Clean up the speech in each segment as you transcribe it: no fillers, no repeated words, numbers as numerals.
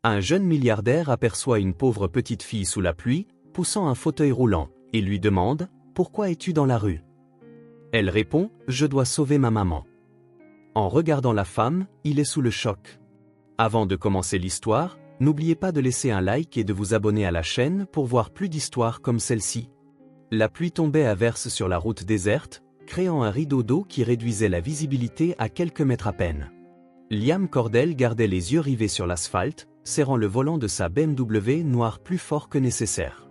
Un jeune milliardaire aperçoit une pauvre petite fille sous la pluie, poussant un fauteuil roulant, et lui demande « Pourquoi es-tu dans la rue ?» Elle répond « Je dois sauver ma maman ». En regardant la femme, il est sous le choc. Avant de commencer l'histoire, n'oubliez pas de laisser un like et de vous abonner à la chaîne pour voir plus d'histoires comme celle-ci. La pluie tombait à verse sur la route déserte, créant un rideau d'eau qui réduisait la visibilité à quelques mètres à peine. Liam Cordell gardait les yeux rivés sur l'asphalte, serrant le volant de sa BMW noire plus fort que nécessaire.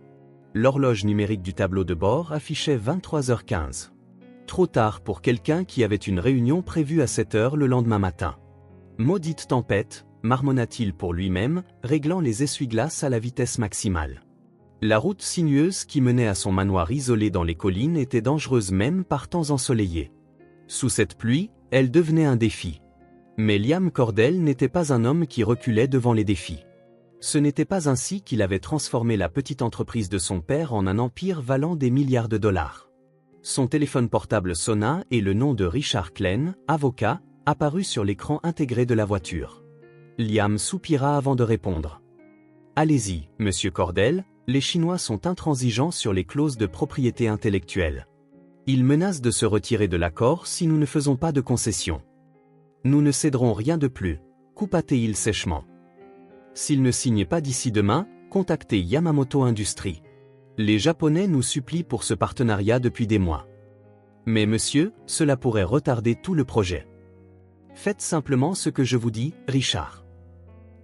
L'horloge numérique du tableau de bord affichait 23h15. Trop tard pour quelqu'un qui avait une réunion prévue à 7h le lendemain matin. Maudite tempête, marmonna-t-il pour lui-même, réglant les essuie-glaces à la vitesse maximale. La route sinueuse qui menait à son manoir isolé dans les collines était dangereuse même par temps ensoleillés. Sous cette pluie, elle devenait un défi. Mais Liam Cordell n'était pas un homme qui reculait devant les défis. Ce n'était pas ainsi qu'il avait transformé la petite entreprise de son père en un empire valant des milliards de dollars. Son téléphone portable sonna et le nom de Richard Klein, avocat, apparut sur l'écran intégré de la voiture. Liam soupira avant de répondre. « Allez-y, monsieur Cordell, les Chinois sont intransigeants sur les clauses de propriété intellectuelle. Ils menacent de se retirer de l'accord si nous ne faisons pas de concessions. Nous ne céderons rien de plus, coupa-t-il sèchement. S'ils ne signent pas d'ici demain, contactez Yamamoto Industries. Les Japonais nous supplient pour ce partenariat depuis des mois. Mais monsieur, cela pourrait retarder tout le projet. Faites simplement ce que je vous dis, Richard. »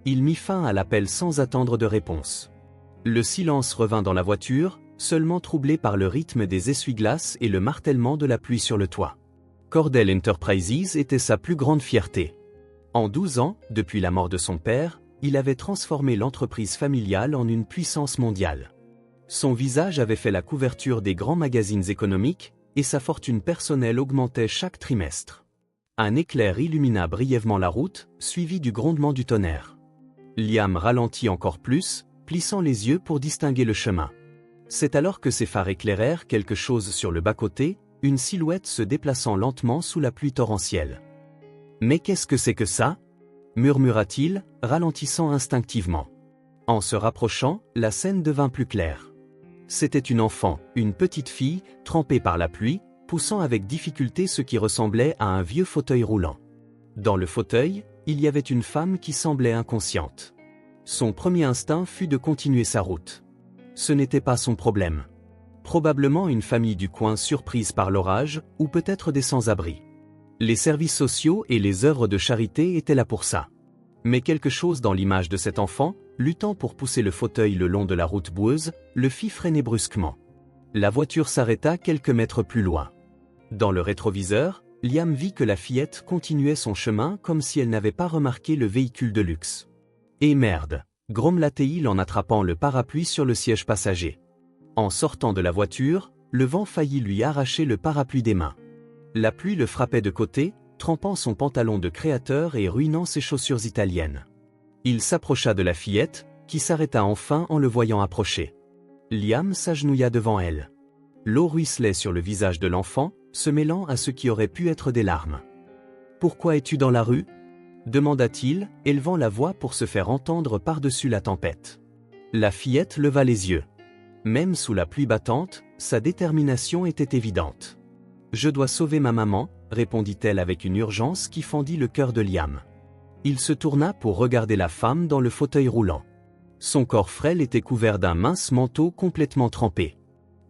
Il mit fin à l'appel sans attendre de réponse. Le silence revint dans la voiture, seulement troublé par le rythme des essuie-glaces et le martèlement de la pluie sur le toit. Cordell Enterprises était sa plus grande fierté. En 12 ans, depuis la mort de son père, il avait transformé l'entreprise familiale en une puissance mondiale. Son visage avait fait la couverture des grands magazines économiques, et sa fortune personnelle augmentait chaque trimestre. Un éclair illumina brièvement la route, suivi du grondement du tonnerre. Liam ralentit encore plus, plissant les yeux pour distinguer le chemin. C'est alors que ses phares éclairèrent quelque chose sur le bas-côté, une silhouette se déplaçant lentement sous la pluie torrentielle. « Mais qu'est-ce que c'est que ça ?» murmura-t-il, ralentissant instinctivement. En se rapprochant, la scène devint plus claire. C'était une enfant, une petite fille, trempée par la pluie, poussant avec difficulté ce qui ressemblait à un vieux fauteuil roulant. Dans le fauteuil, il y avait une femme qui semblait inconsciente. Son premier instinct fut de continuer sa route. Ce n'était pas son problème. Probablement une famille du coin surprise par l'orage, ou peut-être des sans-abri. Les services sociaux et les œuvres de charité étaient là pour ça. Mais quelque chose dans l'image de cet enfant, luttant pour pousser le fauteuil le long de la route boueuse, le fit freiner brusquement. La voiture s'arrêta quelques mètres plus loin. Dans le rétroviseur, Liam vit que la fillette continuait son chemin comme si elle n'avait pas remarqué le véhicule de luxe. « Et merde !» grommela-t-il en attrapant le parapluie sur le siège passager. En sortant de la voiture, le vent faillit lui arracher le parapluie des mains. La pluie le frappait de côté, trempant son pantalon de créateur et ruinant ses chaussures italiennes. Il s'approcha de la fillette, qui s'arrêta enfin en le voyant approcher. Liam s'agenouilla devant elle. L'eau ruisselait sur le visage de l'enfant, se mêlant à ce qui aurait pu être des larmes. « Pourquoi es-tu dans la rue ?» demanda-t-il, élevant la voix pour se faire entendre par-dessus la tempête. La fillette leva les yeux. Même sous la pluie battante, sa détermination était évidente. « Je dois sauver ma maman », répondit-elle avec une urgence qui fendit le cœur de Liam. Il se tourna pour regarder la femme dans le fauteuil roulant. Son corps frêle était couvert d'un mince manteau complètement trempé.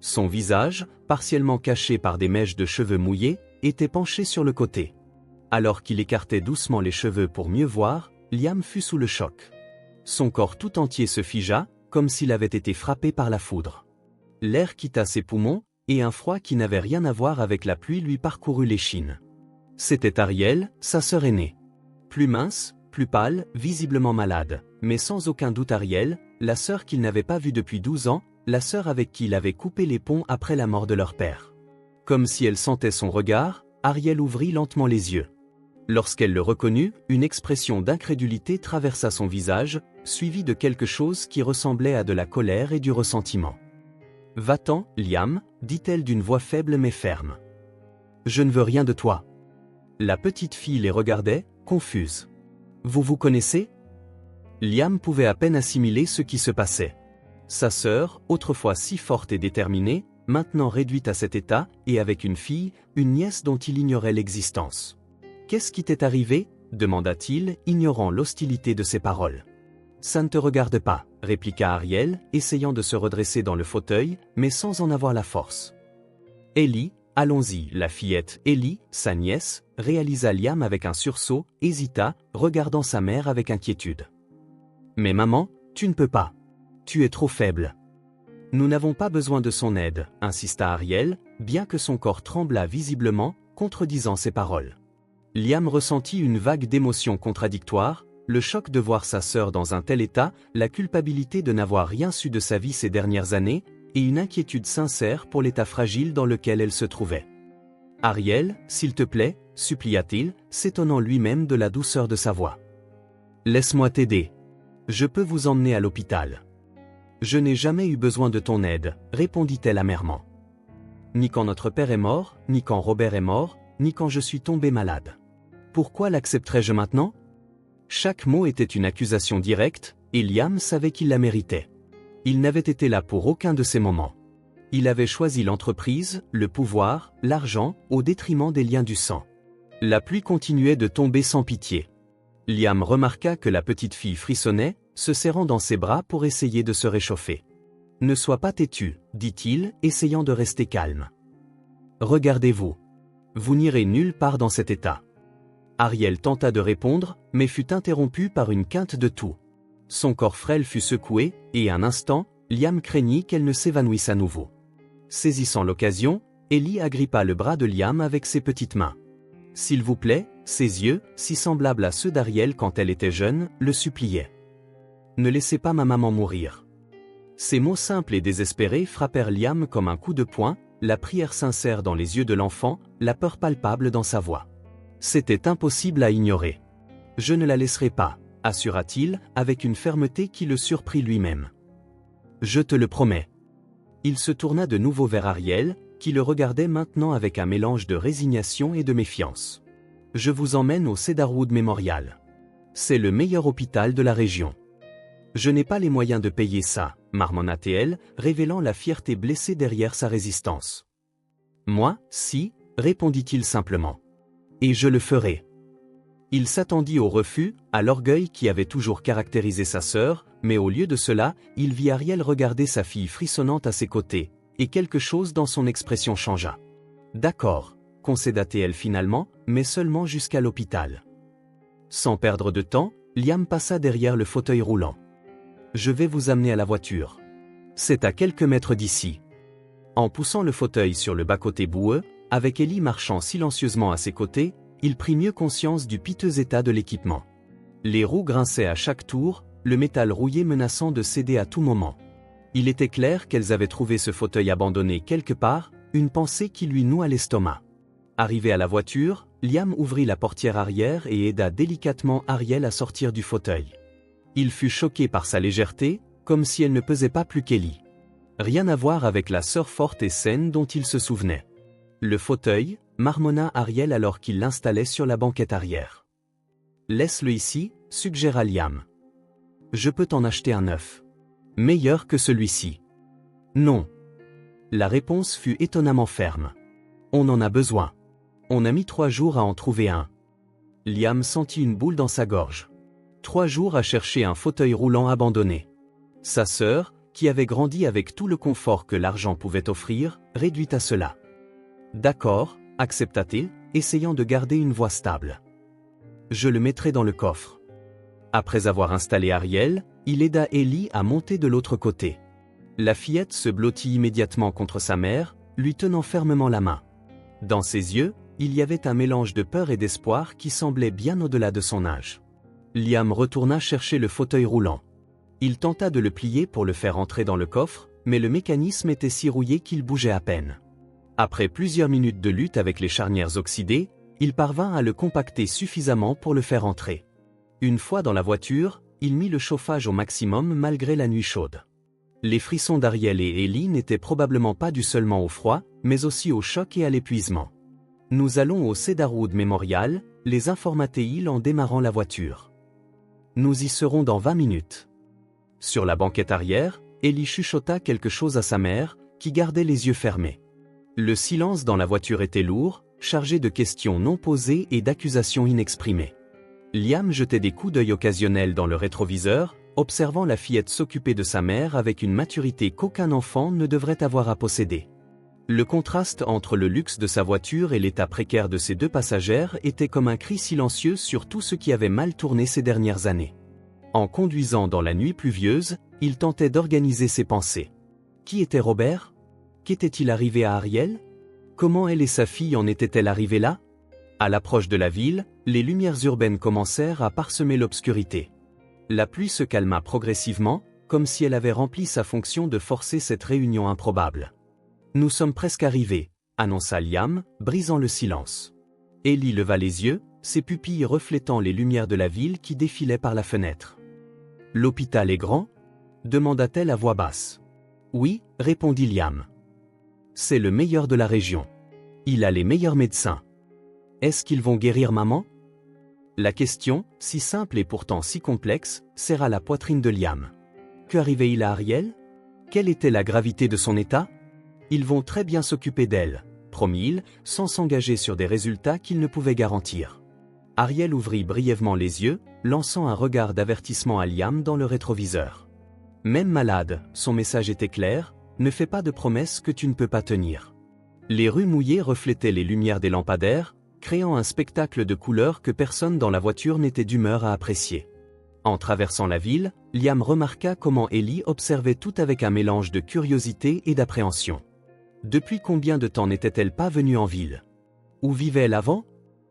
Son visage, partiellement caché par des mèches de cheveux mouillés, était penché sur le côté. Alors qu'il écartait doucement les cheveux pour mieux voir, Liam fut sous le choc. Son corps tout entier se figea, comme s'il avait été frappé par la foudre. L'air quitta ses poumons, et un froid qui n'avait rien à voir avec la pluie lui parcourut l'échine. C'était Ariel, sa sœur aînée. Plus mince, plus pâle, visiblement malade, mais sans aucun doute Ariel, la sœur qu'il n'avait pas vue depuis 12 ans, la sœur avec qui il avait coupé les ponts après la mort de leur père. Comme si elle sentait son regard, Ariel ouvrit lentement les yeux. Lorsqu'elle le reconnut, une expression d'incrédulité traversa son visage, suivie de quelque chose qui ressemblait à de la colère et du ressentiment. « Va-t'en, Liam », dit-elle d'une voix faible mais ferme. « Je ne veux rien de toi. » La petite fille les regardait, confuse. « Vous vous connaissez » Liam pouvait à peine assimiler ce qui se passait. Sa sœur, autrefois si forte et déterminée, maintenant réduite à cet état, et avec une fille, une nièce dont il ignorait l'existence. « Qu'est-ce qui t'est arrivé ?» demanda-t-il, ignorant l'hostilité de ses paroles. « Ça ne te regarde pas, » répliqua Ariel, essayant de se redresser dans le fauteuil, mais sans en avoir la force. « Ellie, allons-y. » La fillette Ellie, sa nièce, réalisa Liam avec un sursaut, hésita, regardant sa mère avec inquiétude. « Mais maman, tu ne peux pas. Tu es trop faible. » « Nous n'avons pas besoin de son aide, » insista Ariel, bien que son corps tremblât visiblement, contredisant ses paroles. Liam ressentit une vague d'émotions contradictoires, le choc de voir sa sœur dans un tel état, la culpabilité de n'avoir rien su de sa vie ces dernières années, et une inquiétude sincère pour l'état fragile dans lequel elle se trouvait. « Ariel, s'il te plaît, » supplia-t-il, s'étonnant lui-même de la douceur de sa voix. « Laisse-moi t'aider. Je peux vous emmener à l'hôpital. » « Je n'ai jamais eu besoin de ton aide, » répondit-elle amèrement. « Ni quand notre père est mort, ni quand Robert est mort, ni quand je suis tombée malade. Pourquoi l'accepterais-je maintenant ?» Chaque mot était une accusation directe, et Liam savait qu'il la méritait. Il n'avait été là pour aucun de ces moments. Il avait choisi l'entreprise, le pouvoir, l'argent, au détriment des liens du sang. La pluie continuait de tomber sans pitié. Liam remarqua que la petite fille frissonnait, se serrant dans ses bras pour essayer de se réchauffer. « Ne sois pas têtu, » dit-il, essayant de rester calme. « Regardez-vous. Vous n'irez nulle part dans cet état. » Ariel tenta de répondre, mais fut interrompu par une quinte de toux. Son corps frêle fut secoué, et un instant, Liam craignit qu'elle ne s'évanouisse à nouveau. Saisissant l'occasion, Ellie agrippa le bras de Liam avec ses petites mains. « S'il vous plaît », ses yeux, si semblables à ceux d'Ariel quand elle était jeune, le suppliaient. « Ne laissez pas ma maman mourir. » Ces mots simples et désespérés frappèrent Liam comme un coup de poing, la prière sincère dans les yeux de l'enfant, la peur palpable dans sa voix. C'était impossible à ignorer. « Je ne la laisserai pas, » assura-t-il, avec une fermeté qui le surprit lui-même. « Je te le promets. » Il se tourna de nouveau vers Ariel, qui le regardait maintenant avec un mélange de résignation et de méfiance. « Je vous emmène au Cedarwood Memorial. C'est le meilleur hôpital de la région. » « Je n'ai pas les moyens de payer ça, » marmonna-t-elle, révélant la fierté blessée derrière sa résistance. « Moi, si, » répondit-il simplement. « Et je le ferai. » Il s'attendit au refus, à l'orgueil qui avait toujours caractérisé sa sœur, mais au lieu de cela, il vit Ariel regarder sa fille frissonnante à ses côtés, et quelque chose dans son expression changea. « D'accord, » concéda-t-elle finalement, mais seulement jusqu'à l'hôpital. Sans perdre de temps, Liam passa derrière le fauteuil roulant. « Je vais vous amener à la voiture. C'est à quelques mètres d'ici. » En poussant le fauteuil sur le bas-côté boueux, avec Ellie marchant silencieusement à ses côtés, il prit mieux conscience du piteux état de l'équipement. Les roues grinçaient à chaque tour, le métal rouillé menaçant de céder à tout moment. Il était clair qu'elles avaient trouvé ce fauteuil abandonné quelque part, une pensée qui lui noua l'estomac. Arrivé à la voiture, Liam ouvrit la portière arrière et aida délicatement Ariel à sortir du fauteuil. Il fut choqué par sa légèreté, comme si elle ne pesait pas plus qu'Ellie. Rien à voir avec la sœur forte et saine dont il se souvenait. Le fauteuil, marmonna Ariel alors qu'il l'installait sur la banquette arrière. « Laisse-le ici, » suggéra Liam. « Je peux t'en acheter un neuf. Meilleur que celui-ci. »« Non. » La réponse fut étonnamment ferme. « On en a besoin. On a mis 3 jours à en trouver un. » Liam sentit une boule dans sa gorge. 3 jours à chercher un fauteuil roulant abandonné. Sa sœur, qui avait grandi avec tout le confort que l'argent pouvait offrir, réduit à cela. « D'accord, » accepta-t-il, essayant de garder une voix stable. « Je le mettrai dans le coffre. » Après avoir installé Ariel, il aida Ellie à monter de l'autre côté. La fillette se blottit immédiatement contre sa mère, lui tenant fermement la main. Dans ses yeux, il y avait un mélange de peur et d'espoir qui semblait bien au-delà de son âge. Liam retourna chercher le fauteuil roulant. Il tenta de le plier pour le faire entrer dans le coffre, mais le mécanisme était si rouillé qu'il bougeait à peine. Après plusieurs minutes de lutte avec les charnières oxydées, il parvint à le compacter suffisamment pour le faire entrer. Une fois dans la voiture, il mit le chauffage au maximum malgré la nuit chaude. Les frissons d'Ariel et Ellie n'étaient probablement pas dus seulement au froid, mais aussi au choc et à l'épuisement. « Nous allons au Cedarwood Memorial », les informait-il en démarrant la voiture. nous y serons dans 20 minutes. Sur la banquette arrière, Ellie chuchota quelque chose à sa mère, qui gardait les yeux fermés. Le silence dans la voiture était lourd, chargé de questions non posées et d'accusations inexprimées. Liam jetait des coups d'œil occasionnels dans le rétroviseur, observant la fillette s'occuper de sa mère avec une maturité qu'aucun enfant ne devrait avoir à posséder. Le contraste entre le luxe de sa voiture et l'état précaire de ses deux passagères était comme un cri silencieux sur tout ce qui avait mal tourné ces dernières années. En conduisant dans la nuit pluvieuse, il tentait d'organiser ses pensées. Qui était Robert? Qu'était-il arrivé à Ariel? Comment elle et sa fille en étaient-elles arrivées là? À l'approche de la ville, les lumières urbaines commencèrent à parsemer l'obscurité. La pluie se calma progressivement, comme si elle avait rempli sa fonction de forcer cette réunion improbable. « Nous sommes presque arrivés », annonça Liam, brisant le silence. Ellie leva les yeux, ses pupilles reflétant les lumières de la ville qui défilaient par la fenêtre. « L'hôpital est grand ?» demanda-t-elle à voix basse. « Oui », répondit Liam. « C'est le meilleur de la région. Il a les meilleurs médecins. Est-ce qu'ils vont guérir maman ?» La question, si simple et pourtant si complexe, serra la poitrine de Liam. Qu'arrivait-il à Ariel? Quelle était la gravité de son état? Ils vont très bien s'occuper d'elle, promit-il, sans s'engager sur des résultats qu'il ne pouvait garantir. Ariel ouvrit brièvement les yeux, lançant un regard d'avertissement à Liam dans le rétroviseur. Même malade, son message était clair, ne fais pas de promesses que tu ne peux pas tenir. Les rues mouillées reflétaient les lumières des lampadaires, créant un spectacle de couleurs que personne dans la voiture n'était d'humeur à apprécier. En traversant la ville, Liam remarqua comment Ellie observait tout avec un mélange de curiosité et d'appréhension. Depuis combien de temps n'était-elle pas venue en ville? Où vivait-elle avant?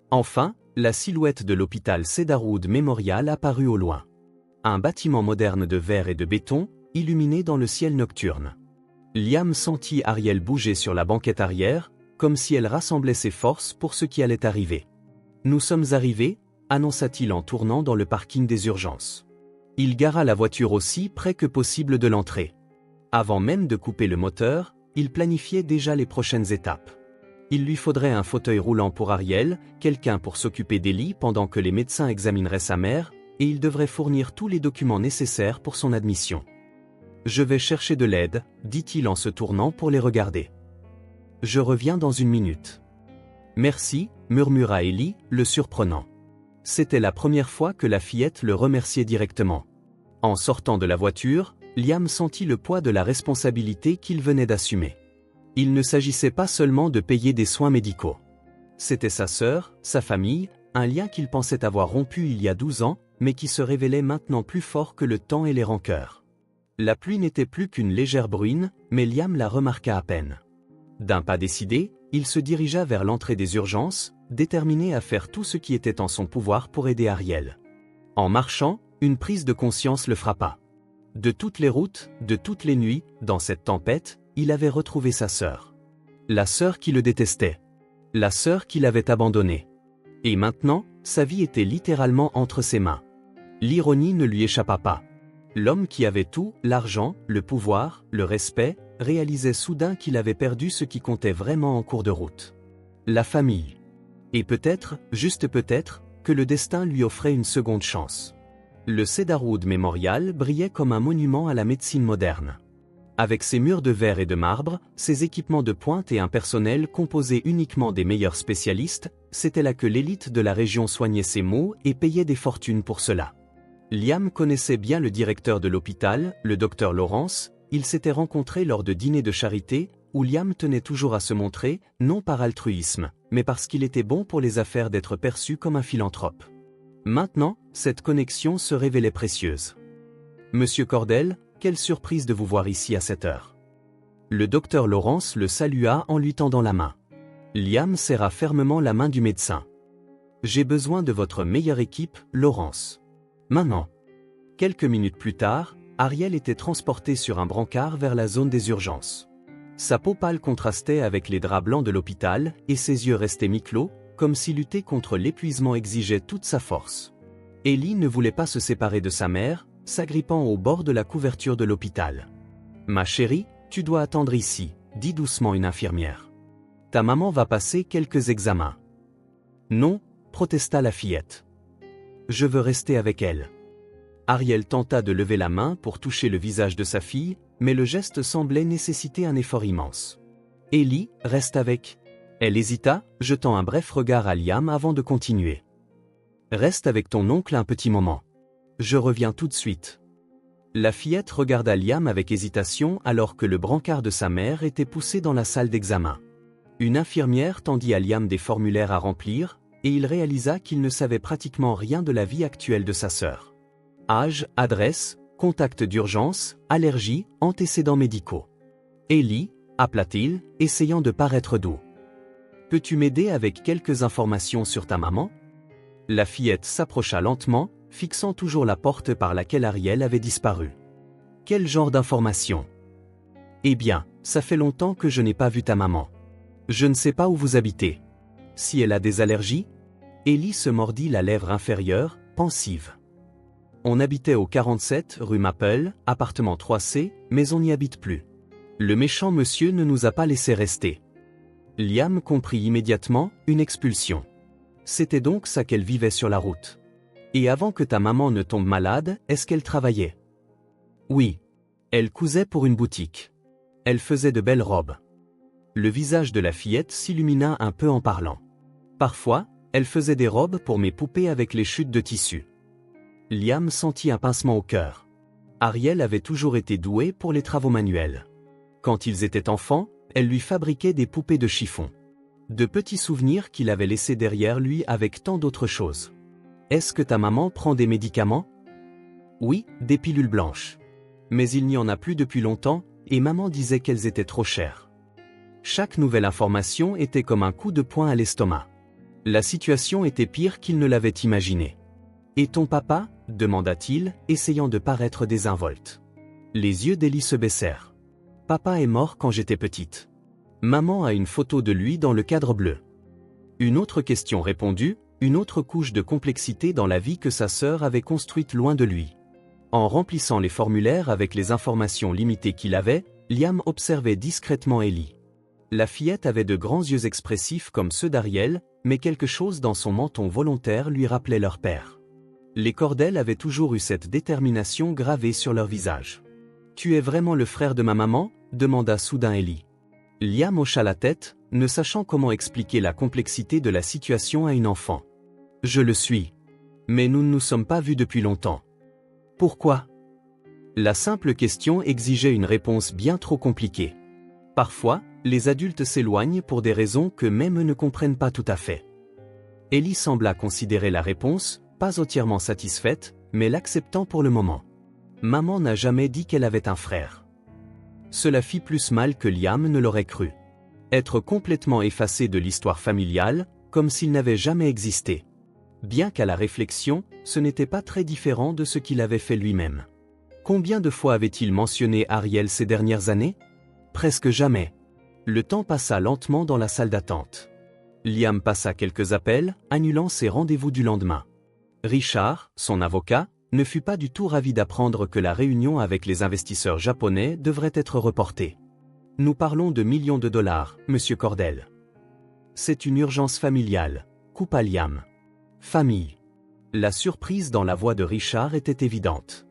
Enfin, la silhouette de l'hôpital Cedarwood Memorial apparut au loin. Un bâtiment moderne de verre et de béton, illuminé dans le ciel nocturne. Liam sentit Ariel bouger sur la banquette arrière, comme si elle rassemblait ses forces pour ce qui allait arriver. « Nous sommes arrivés », annonça-t-il en tournant dans le parking des urgences. Il gara la voiture aussi près que possible de l'entrée. Avant même de couper le moteur, il planifiait déjà les prochaines étapes. Il lui faudrait un fauteuil roulant pour Ariel, quelqu'un pour s'occuper d'Ellie pendant que les médecins examineraient sa mère, et il devrait fournir tous les documents nécessaires pour son admission. « Je vais chercher de l'aide », dit-il en se tournant pour les regarder. « Je reviens dans une minute. »« Merci », murmura Ellie, le surprenant. C'était la première fois que la fillette le remerciait directement. En sortant de la voiture, Liam sentit le poids de la responsabilité qu'il venait d'assumer. Il ne s'agissait pas seulement de payer des soins médicaux. C'était sa sœur, sa famille, un lien qu'il pensait avoir rompu il y a 12 ans, mais qui se révélait maintenant plus fort que le temps et les rancœurs. La pluie n'était plus qu'une légère bruine, mais Liam la remarqua à peine. D'un pas décidé, il se dirigea vers l'entrée des urgences, déterminé à faire tout ce qui était en son pouvoir pour aider Ariel. En marchant, une prise de conscience le frappa. De toutes les routes, de toutes les nuits, dans cette tempête, il avait retrouvé sa sœur. La sœur qui le détestait. La sœur qui l'avait abandonné. Et maintenant, sa vie était littéralement entre ses mains. L'ironie ne lui échappa pas. L'homme qui avait tout, l'argent, le pouvoir, le respect, réalisait soudain qu'il avait perdu ce qui comptait vraiment en cours de route. La famille. Et peut-être, juste peut-être, que le destin lui offrait une seconde chance. Le Cedarwood Memorial brillait comme un monument à la médecine moderne. Avec ses murs de verre et de marbre, ses équipements de pointe et un personnel composé uniquement des meilleurs spécialistes, c'était là que l'élite de la région soignait ses maux et payait des fortunes pour cela. Liam connaissait bien le directeur de l'hôpital, le docteur Lawrence. Ils s'étaient rencontrés lors de dîners de charité, où Liam tenait toujours à se montrer, non par altruisme, mais parce qu'il était bon pour les affaires d'être perçu comme un philanthrope. Maintenant, cette connexion se révélait précieuse. « Monsieur Cordell, quelle surprise de vous voir ici à cette heure. » Le docteur Lawrence le salua en lui tendant la main. Liam serra fermement la main du médecin. « J'ai besoin de votre meilleure équipe, Lawrence. Maintenant. » Quelques minutes plus tard, Ariel était transporté sur un brancard vers la zone des urgences. Sa peau pâle contrastait avec les draps blancs de l'hôpital et ses yeux restaient mi-clos, comme si lutter contre l'épuisement exigeait toute sa force. Ellie ne voulait pas se séparer de sa mère, s'agrippant au bord de la couverture de l'hôpital. « Ma chérie, tu dois attendre ici, » dit doucement une infirmière. « Ta maman va passer quelques examens. »« Non, » protesta la fillette. « Je veux rester avec elle. » Ariel tenta de lever la main pour toucher le visage de sa fille, mais le geste semblait nécessiter un effort immense. « Ellie, reste avec. » Elle hésita, jetant un bref regard à Liam avant de continuer. « Reste avec ton oncle un petit moment. Je reviens tout de suite. » La fillette regarda Liam avec hésitation alors que le brancard de sa mère était poussé dans la salle d'examen. Une infirmière tendit à Liam des formulaires à remplir, et il réalisa qu'il ne savait pratiquement rien de la vie actuelle de sa sœur. Âge, adresse, contact d'urgence, allergie, antécédents médicaux. « Ellie » appela-t-il, essayant de paraître doux. « Peux-tu m'aider avec quelques informations sur ta maman ?» La fillette s'approcha lentement, fixant toujours la porte par laquelle Ariel avait disparu. « Quel genre d'informations ?»« Eh bien, ça fait longtemps que je n'ai pas vu ta maman. Je ne sais pas où vous habitez. Si elle a des allergies ?» Ellie se mordit la lèvre inférieure, pensive. « On habitait au 47 rue Maple, appartement 3C, mais on n'y habite plus. Le méchant monsieur ne nous a pas laissé rester. » Liam comprit immédiatement, une expulsion. C'était donc ça qu'elle vivait sur la route. « Et avant que ta maman ne tombe malade, est-ce qu'elle travaillait ?»« Oui. Elle cousait pour une boutique. Elle faisait de belles robes. » Le visage de la fillette s'illumina un peu en parlant. « Parfois, elle faisait des robes pour mes poupées avec les chutes de tissu. » Liam sentit un pincement au cœur. Ariel avait toujours été douée pour les travaux manuels. Quand ils étaient enfants, elle lui fabriquait des poupées de chiffon. De petits souvenirs qu'il avait laissés derrière lui avec tant d'autres choses. « Est-ce que ta maman prend des médicaments ?»« Oui, des pilules blanches. Mais il n'y en a plus depuis longtemps, et maman disait qu'elles étaient trop chères. » Chaque nouvelle information était comme un coup de poing à l'estomac. La situation était pire qu'il ne l'avait imaginé. « Et ton papa ?» demanda-t-il, essayant de paraître désinvolte. Les yeux d'Ellie se baissèrent. « Papa est mort quand j'étais petite. Maman a une photo de lui dans le cadre bleu. » Une autre question répondue, une autre couche de complexité dans la vie que sa sœur avait construite loin de lui. En remplissant les formulaires avec les informations limitées qu'il avait, Liam observait discrètement Ellie. La fillette avait de grands yeux expressifs comme ceux d'Ariel, mais quelque chose dans son menton volontaire lui rappelait leur père. Les Cordell avaient toujours eu cette détermination gravée sur leur visage. « Tu es vraiment le frère de ma maman ?» demanda soudain Ellie. Liam hocha la tête, ne sachant comment expliquer la complexité de la situation à une enfant. « Je le suis. Mais nous ne nous sommes pas vus depuis longtemps. » « Pourquoi ?» La simple question exigeait une réponse bien trop compliquée. Parfois, les adultes s'éloignent pour des raisons que même eux ne comprennent pas tout à fait. Ellie sembla considérer la réponse, pas entièrement satisfaite, mais l'acceptant pour le moment. Maman n'a jamais dit qu'elle avait un frère. Cela fit plus mal que Liam ne l'aurait cru. Être complètement effacé de l'histoire familiale, comme s'il n'avait jamais existé. Bien qu'à la réflexion, ce n'était pas très différent de ce qu'il avait fait lui-même. Combien de fois avait-il mentionné Ariel ces dernières années? Presque jamais. Le temps passa lentement dans la salle d'attente. Liam passa quelques appels, annulant ses rendez-vous du lendemain. Richard, son avocat, ne fut pas du tout ravi d'apprendre que la réunion avec les investisseurs japonais devrait être reportée. « Nous parlons de millions de dollars, Monsieur Cordell. »« C'est une urgence familiale », coupa Liam. « Famille. » La surprise dans la voix de Richard était évidente.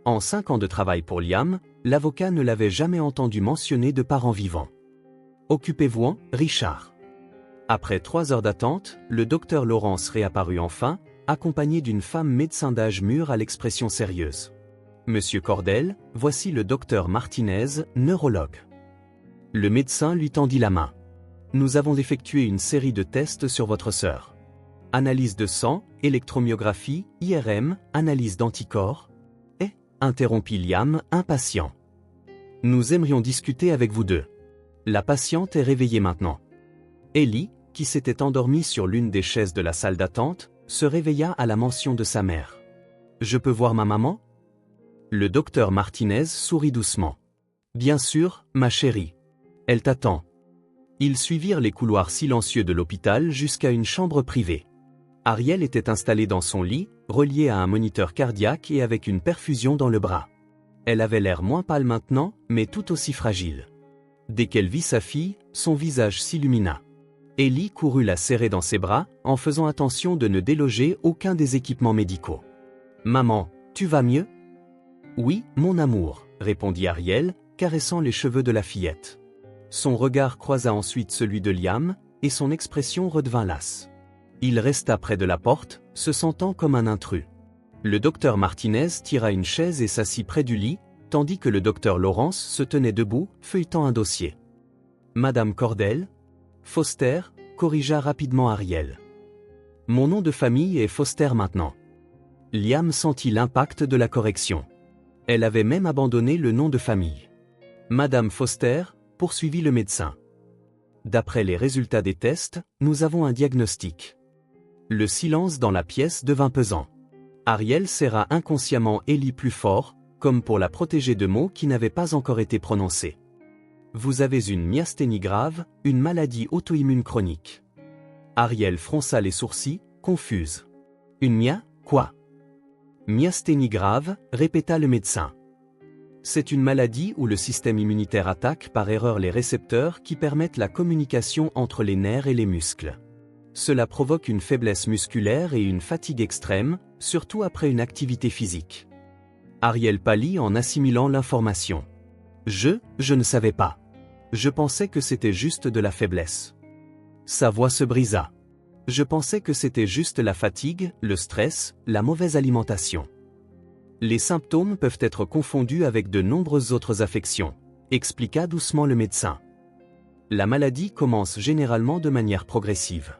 En 5 ans de travail pour Liam, l'avocat ne l'avait jamais entendu mentionner de parents vivants. « Occupez-vous-en, Richard. » Après 3 heures d'attente, le docteur Lawrence réapparut enfin, accompagné d'une femme médecin d'âge mûr à l'expression sérieuse. « Monsieur Cordell, voici le docteur Martinez, neurologue. » Le médecin lui tendit la main. « Nous avons effectué une série de tests sur votre sœur. Analyse de sang, électromyographie, IRM, analyse d'anticorps. » Eh, interrompit Liam, impatient. « Nous aimerions discuter avec vous deux. » La patiente est réveillée maintenant. Ellie, qui s'était endormie sur l'une des chaises de la salle d'attente, se réveilla à la mention de sa mère. « Je peux voir ma maman ?» Le docteur Martinez sourit doucement. « Bien sûr, ma chérie. Elle t'attend. » Ils suivirent les couloirs silencieux de l'hôpital jusqu'à une chambre privée. Ariel était installée dans son lit, reliée à un moniteur cardiaque et avec une perfusion dans le bras. Elle avait l'air moins pâle maintenant, mais tout aussi fragile. Dès qu'elle vit sa fille, son visage s'illumina. Ellie courut la serrer dans ses bras, en faisant attention de ne déloger aucun des équipements médicaux. « Maman, Tu vas mieux? Oui, mon amour, répondit Ariel, caressant les cheveux de la fillette. Son regard croisa ensuite celui de Liam, et son expression redevint lasse. Il resta près de la porte, se sentant comme un intrus. Le docteur Martinez tira une chaise et s'assit près du lit, tandis que le docteur Lawrence se tenait debout, feuilletant un dossier. Madame Cordell? Foster, corrigea rapidement Ariel. Mon nom de famille est Foster maintenant. Liam sentit l'impact de la correction. Elle avait même abandonné le nom de famille. Madame Foster, poursuivit le médecin. D'après les résultats des tests, nous avons un diagnostic. Le silence dans la pièce devint pesant. Ariel serra inconsciemment Ellie plus fort, comme pour la protéger de mots qui n'avaient pas encore été prononcés. Vous avez une myasthénie grave, une maladie auto-immune chronique. Ariel fronça les sourcils, confuse. Une quoi? Myasthénie grave, répéta le médecin. C'est une maladie où le système immunitaire attaque par erreur les récepteurs qui permettent la communication entre les nerfs et les muscles. Cela provoque une faiblesse musculaire et une fatigue extrême, surtout après une activité physique. Ariel pâlit en assimilant l'information. Je ne savais pas. Je pensais que c'était juste de la faiblesse. Sa voix se brisa. Je pensais que c'était juste la fatigue, le stress, la mauvaise alimentation. Les symptômes peuvent être confondus avec de nombreuses autres affections, expliqua doucement le médecin. La maladie commence généralement de manière progressive.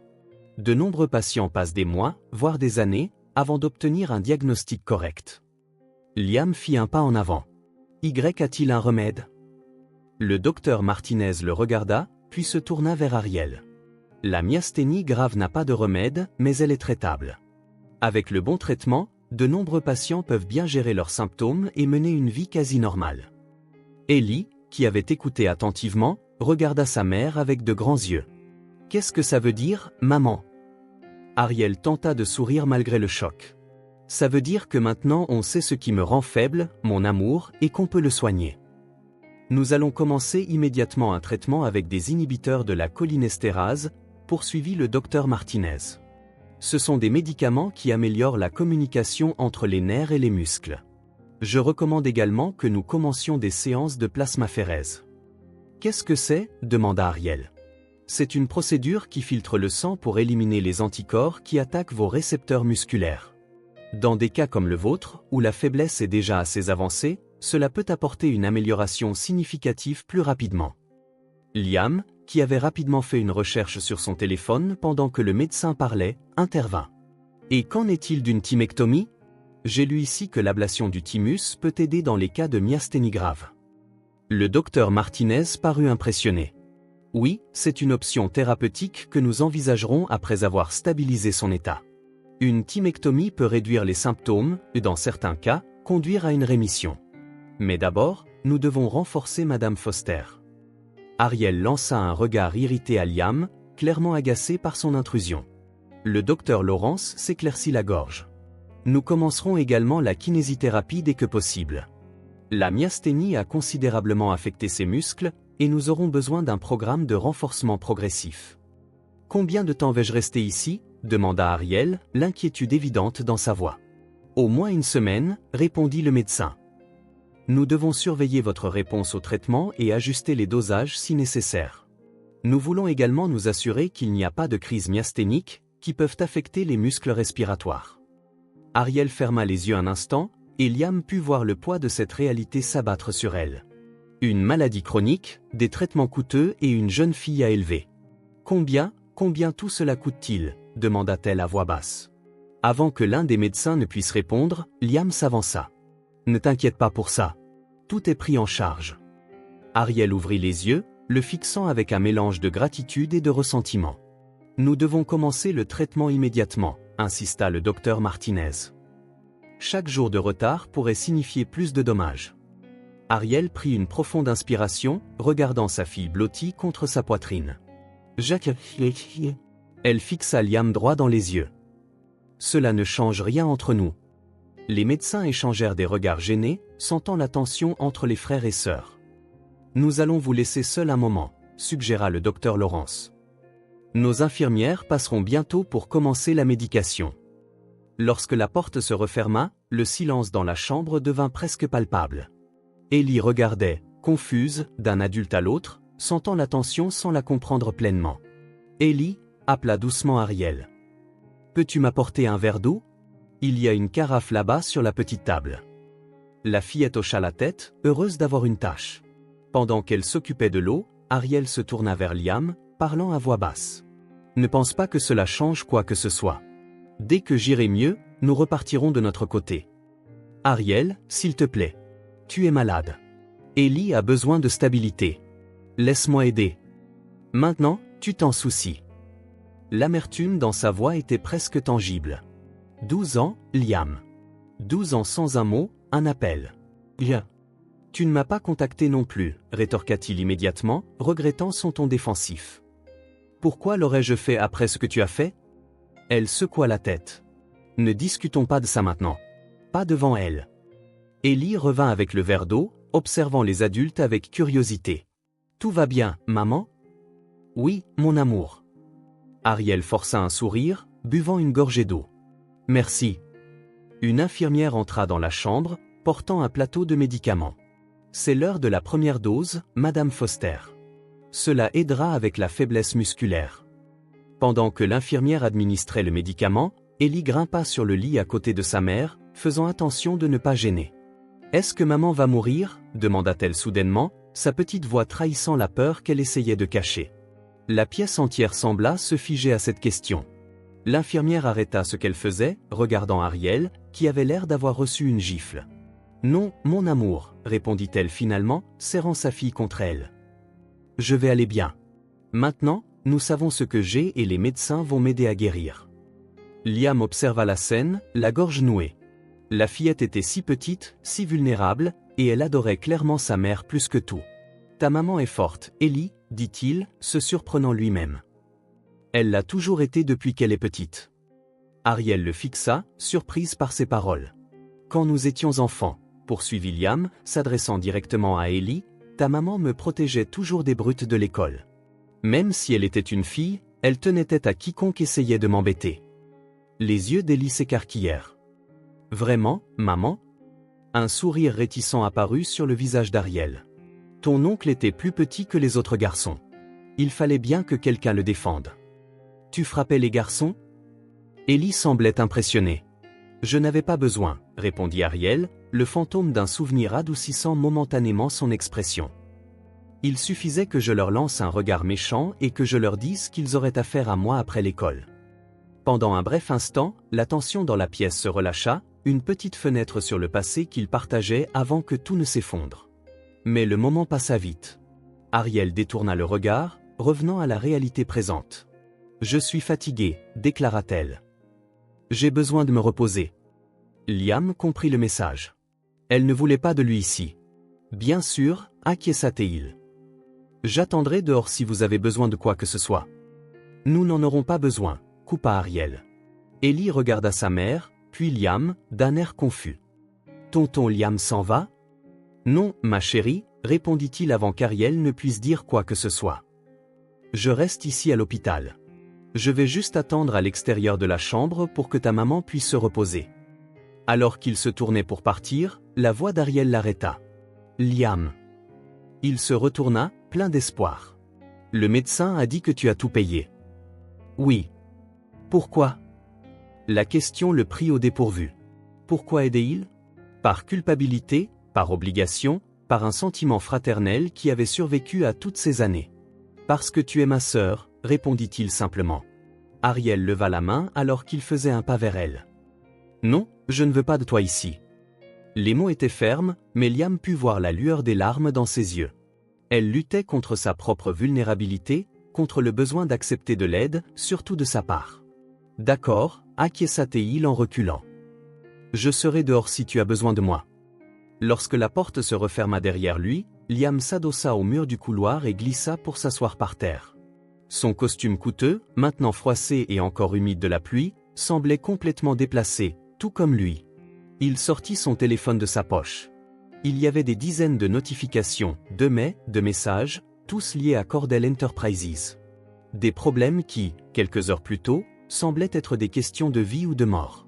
De nombreux patients passent des mois, voire des années, avant d'obtenir un diagnostic correct. Liam fit un pas en avant. A-t-il un remède? Le docteur Martinez le regarda, puis se tourna vers Ariel. La myasthénie grave n'a pas de remède, mais elle est traitable. Avec le bon traitement, de nombreux patients peuvent bien gérer leurs symptômes et mener une vie quasi normale. Ellie, qui avait écouté attentivement, regarda sa mère avec de grands yeux. Qu'est-ce que ça veut dire, maman? Ariel tenta de sourire malgré le choc. Ça veut dire que maintenant on sait ce qui me rend faible, mon amour, et qu'on peut le soigner. Nous allons commencer immédiatement un traitement avec des inhibiteurs de la cholinestérase, poursuivit le docteur Martinez. Ce sont des médicaments qui améliorent la communication entre les nerfs et les muscles. Je recommande également que nous commencions des séances de plasmaphérèse. Qu'est-ce que c'est? Demanda Ariel. C'est une procédure qui filtre le sang pour éliminer les anticorps qui attaquent vos récepteurs musculaires. Dans des cas comme le vôtre, où la faiblesse est déjà assez avancée, cela peut apporter une amélioration significative plus rapidement. Liam, qui avait rapidement fait une recherche sur son téléphone pendant que le médecin parlait, intervint. Et qu'en est-il d'une thymectomie? J'ai lu ici que l'ablation du thymus peut aider dans les cas de myasthénie grave. Le docteur Martinez parut impressionné. Oui, c'est une option thérapeutique que nous envisagerons après avoir stabilisé son état. Une thymectomie peut réduire les symptômes et dans certains cas, conduire à une rémission. Mais d'abord, nous devons renforcer Madame Foster. Ariel lança un regard irrité à Liam, clairement agacé par son intrusion. Le docteur Lawrence s'éclaircit la gorge. Nous commencerons également la kinésithérapie dès que possible. La myasthénie a considérablement affecté ses muscles, et nous aurons besoin d'un programme de renforcement progressif. Combien de temps vais-je rester ici? Demanda Ariel, l'inquiétude évidente dans sa voix. Au moins une semaine, répondit le médecin. Nous devons surveiller votre réponse au traitement et ajuster les dosages si nécessaire. Nous voulons également nous assurer qu'il n'y a pas de crise myasthénique, qui peuvent affecter les muscles respiratoires. Ariel ferma les yeux un instant, et Liam put voir le poids de cette réalité s'abattre sur elle. Une maladie chronique, des traitements coûteux et une jeune fille à élever. Combien tout cela coûte-t-il? Demanda-t-elle à voix basse. Avant que l'un des médecins ne puisse répondre, Liam s'avança. Ne t'inquiète pas pour ça. Tout est pris en charge. Ariel ouvrit les yeux, le fixant avec un mélange de gratitude et de ressentiment. Nous devons commencer le traitement immédiatement, insista le docteur Martinez. Chaque jour de retard pourrait signifier plus de dommages. Ariel prit une profonde inspiration, regardant sa fille blottie contre sa poitrine. Elle fixa Liam droit dans les yeux. Cela ne change rien entre nous. Les médecins échangèrent des regards gênés, sentant la tension entre les frères et sœurs. Nous allons vous laisser seul un moment, suggéra le docteur Lawrence. Nos infirmières passeront bientôt pour commencer la médication. Lorsque la porte se referma, le silence dans la chambre devint presque palpable. Ellie regardait, confuse, d'un adulte à l'autre, sentant la tension sans la comprendre pleinement. Ellie appela doucement Ariel. « Peux-tu m'apporter un verre d'eau ? Il y a une carafe là-bas sur la petite table. » La fillette hocha la tête, heureuse d'avoir une tâche. Pendant qu'elle s'occupait de l'eau, Ariel se tourna vers Liam, parlant à voix basse. « Ne pense pas que cela change quoi que ce soit. Dès que j'irai mieux, nous repartirons de notre côté. Ariel, s'il te plaît. Tu es malade. Ellie a besoin de stabilité. Laisse-moi aider. Maintenant, tu t'en soucies. » L'amertume dans sa voix était presque tangible. 12 ans, Liam. 12 ans sans un mot, un appel. Bien. Tu ne m'as pas contacté non plus, rétorqua-t-il immédiatement, regrettant son ton défensif. Pourquoi l'aurais-je fait après ce que tu as fait ? Elle secoua la tête. Ne discutons pas de ça maintenant. Pas devant elle. Ellie revint avec le verre d'eau, observant les adultes avec curiosité. Tout va bien, maman ? Oui, mon amour. Ariel força un sourire, buvant une gorgée d'eau. Merci. Une infirmière entra dans la chambre, portant un plateau de médicaments. C'est l'heure de la première dose, Madame Foster. Cela aidera avec la faiblesse musculaire. Pendant que l'infirmière administrait le médicament, Ellie grimpa sur le lit à côté de sa mère, faisant attention de ne pas gêner. « Est-ce que maman va mourir ?» demanda-t-elle soudainement, sa petite voix trahissant la peur qu'elle essayait de cacher. La pièce entière sembla se figer à cette question. L'infirmière arrêta ce qu'elle faisait, regardant Ariel, qui avait l'air d'avoir reçu une gifle. « Non, mon amour, » répondit-elle finalement, serrant sa fille contre elle. « Je vais aller bien. Maintenant, nous savons ce que j'ai et les médecins vont m'aider à guérir. » Liam observa la scène, la gorge nouée. La fillette était si petite, si vulnérable, et elle adorait clairement sa mère plus que tout. « Ta maman est forte, Ellie, » dit-il, se surprenant lui-même. Elle l'a toujours été depuis qu'elle est petite. Ariel le fixa, surprise par ses paroles. Quand nous étions enfants, poursuivit Liam, s'adressant directement à Ellie, ta maman me protégeait toujours des brutes de l'école. Même si elle était une fille, elle tenait tête à quiconque essayait de m'embêter. Les yeux d'Ellie s'écarquillèrent. Vraiment, maman ? Un sourire réticent apparut sur le visage d'Ariel. Ton oncle était plus petit que les autres garçons. Il fallait bien que quelqu'un le défende. Tu frappais les garçons ? Ellie semblait impressionnée. Je n'avais pas besoin, répondit Ariel, le fantôme d'un souvenir adoucissant momentanément son expression. Il suffisait que je leur lance un regard méchant et que je leur dise qu'ils auraient affaire à moi après l'école. Pendant un bref instant, la tension dans la pièce se relâcha, une petite fenêtre sur le passé qu'ils partageaient avant que tout ne s'effondre. Mais le moment passa vite. Ariel détourna le regard, revenant à la réalité présente. « Je suis fatiguée, » déclara-t-elle. « J'ai besoin de me reposer. » Liam comprit le message. Elle ne voulait pas de lui ici. « Bien sûr, » acquiesça-t-il. « J'attendrai dehors si vous avez besoin de quoi que ce soit. »« Nous n'en aurons pas besoin, » coupa Ariel. Ellie regarda sa mère, puis Liam, d'un air confus. « Tonton Liam s'en va ?»« Non, ma chérie, » répondit-il avant qu'Ariel ne puisse dire quoi que ce soit. « Je reste ici à l'hôpital. Je vais juste attendre à l'extérieur de la chambre pour que ta maman puisse se reposer. » Alors qu'il se tournait pour partir, la voix d'Ariel l'arrêta. « Liam. » Il se retourna, plein d'espoir. « Le médecin a dit que tu as tout payé. »« Oui. » « Pourquoi ?» La question le prit au dépourvu. Pourquoi aidait-il ? Par culpabilité, par obligation, par un sentiment fraternel qui avait survécu à toutes ces années. « Parce que tu es ma sœur, » répondit-il simplement. Ariel leva la main alors qu'il faisait un pas vers elle. « Non, je ne veux pas de toi ici. » Les mots étaient fermes, mais Liam put voir la lueur des larmes dans ses yeux. Elle luttait contre sa propre vulnérabilité, contre le besoin d'accepter de l'aide, surtout de sa part. « D'accord, » acquiesça-t-il en reculant. « Je serai dehors si tu as besoin de moi. » Lorsque la porte se referma derrière lui, Liam s'adossa au mur du couloir et glissa pour s'asseoir par terre. Son costume coûteux, maintenant froissé et encore humide de la pluie, semblait complètement déplacé, tout comme lui. Il sortit son téléphone de sa poche. Il y avait des dizaines de notifications, de mails, de messages, tous liés à Cordell Enterprises. Des problèmes qui, quelques heures plus tôt, semblaient être des questions de vie ou de mort.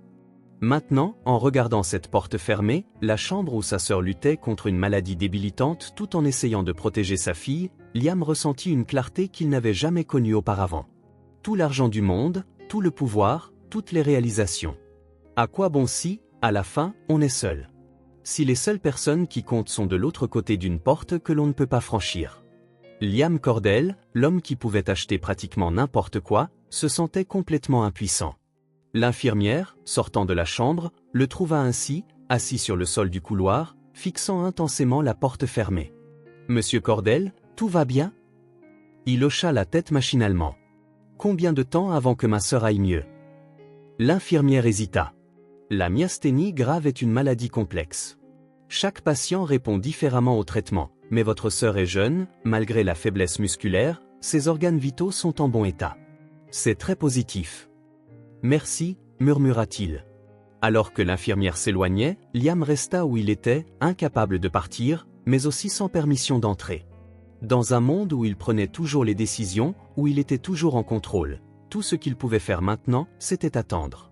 Maintenant, en regardant cette porte fermée, la chambre où sa sœur luttait contre une maladie débilitante tout en essayant de protéger sa fille, Liam ressentit une clarté qu'il n'avait jamais connue auparavant. Tout l'argent du monde, tout le pouvoir, toutes les réalisations. À quoi bon si, à la fin, on est seul? Si les seules personnes qui comptent sont de l'autre côté d'une porte que l'on ne peut pas franchir. Liam Cordell, l'homme qui pouvait acheter pratiquement n'importe quoi, se sentait complètement impuissant. L'infirmière, sortant de la chambre, le trouva ainsi, assis sur le sol du couloir, fixant intensément la porte fermée. « Monsieur Cordell, tout va bien ?» Il hocha la tête machinalement. « Combien de temps avant que ma sœur aille mieux ?» L'infirmière hésita. La myasthénie grave est une maladie complexe. Chaque patient répond différemment au traitement, mais votre sœur est jeune, malgré la faiblesse musculaire, ses organes vitaux sont en bon état. C'est très positif. Merci, murmura-t-il. Alors que l'infirmière s'éloignait, Liam resta où il était, incapable de partir, mais aussi sans permission d'entrer. Dans un monde où il prenait toujours les décisions, où il était toujours en contrôle, tout ce qu'il pouvait faire maintenant, c'était attendre.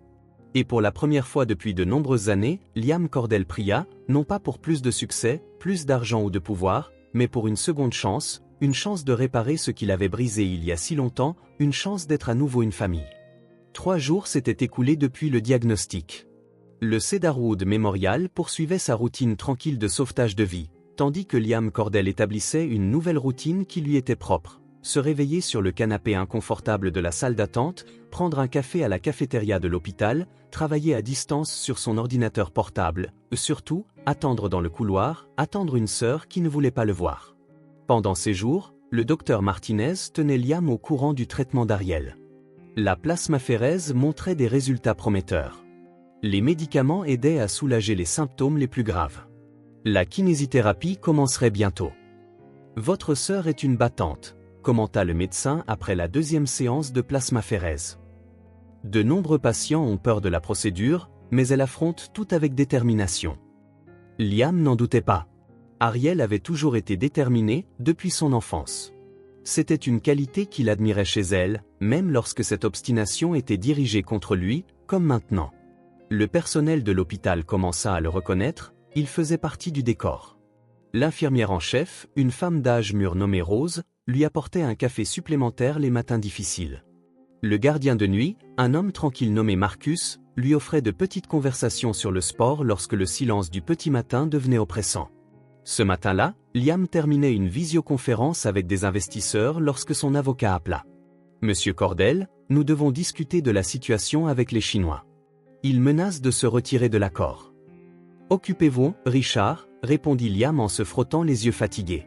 Et pour la première fois depuis de nombreuses années, Liam Cordell pria, non pas pour plus de succès, plus d'argent ou de pouvoir, mais pour une seconde chance, une chance de réparer ce qu'il avait brisé il y a si longtemps, une chance d'être à nouveau une famille. 3 jours s'étaient écoulés depuis le diagnostic. Le Cedarwood Memorial poursuivait sa routine tranquille de sauvetage de vie, tandis que Liam Cordell établissait une nouvelle routine qui lui était propre. Se réveiller sur le canapé inconfortable de la salle d'attente, prendre un café à la cafétéria de l'hôpital, travailler à distance sur son ordinateur portable, surtout, attendre dans le couloir, attendre une sœur qui ne voulait pas le voir. Pendant ces jours, le docteur Martinez tenait Liam au courant du traitement d'Ariel. La plasmaphérèse montrait des résultats prometteurs. Les médicaments aidaient à soulager les symptômes les plus graves. La kinésithérapie commencerait bientôt. Votre sœur est une battante, commenta le médecin après la 2e séance de plasmaphérèse. De nombreux patients ont peur de la procédure, mais elle affronte tout avec détermination. Liam n'en doutait pas. Ariel avait toujours été déterminée depuis son enfance. C'était une qualité qu'il admirait chez elle, même lorsque cette obstination était dirigée contre lui, comme maintenant. Le personnel de l'hôpital commença à le reconnaître, il faisait partie du décor. L'infirmière en chef, une femme d'âge mûr nommée Rose, lui apportait un café supplémentaire les matins difficiles. Le gardien de nuit, un homme tranquille nommé Marcus, lui offrait de petites conversations sur le sport lorsque le silence du petit matin devenait oppressant. Ce matin-là, Liam terminait une visioconférence avec des investisseurs lorsque son avocat appela. « Monsieur Cordell, nous devons discuter de la situation avec les Chinois. Ils menacent de se retirer de l'accord. »« Occupez-vous, Richard, » répondit Liam en se frottant les yeux fatigués.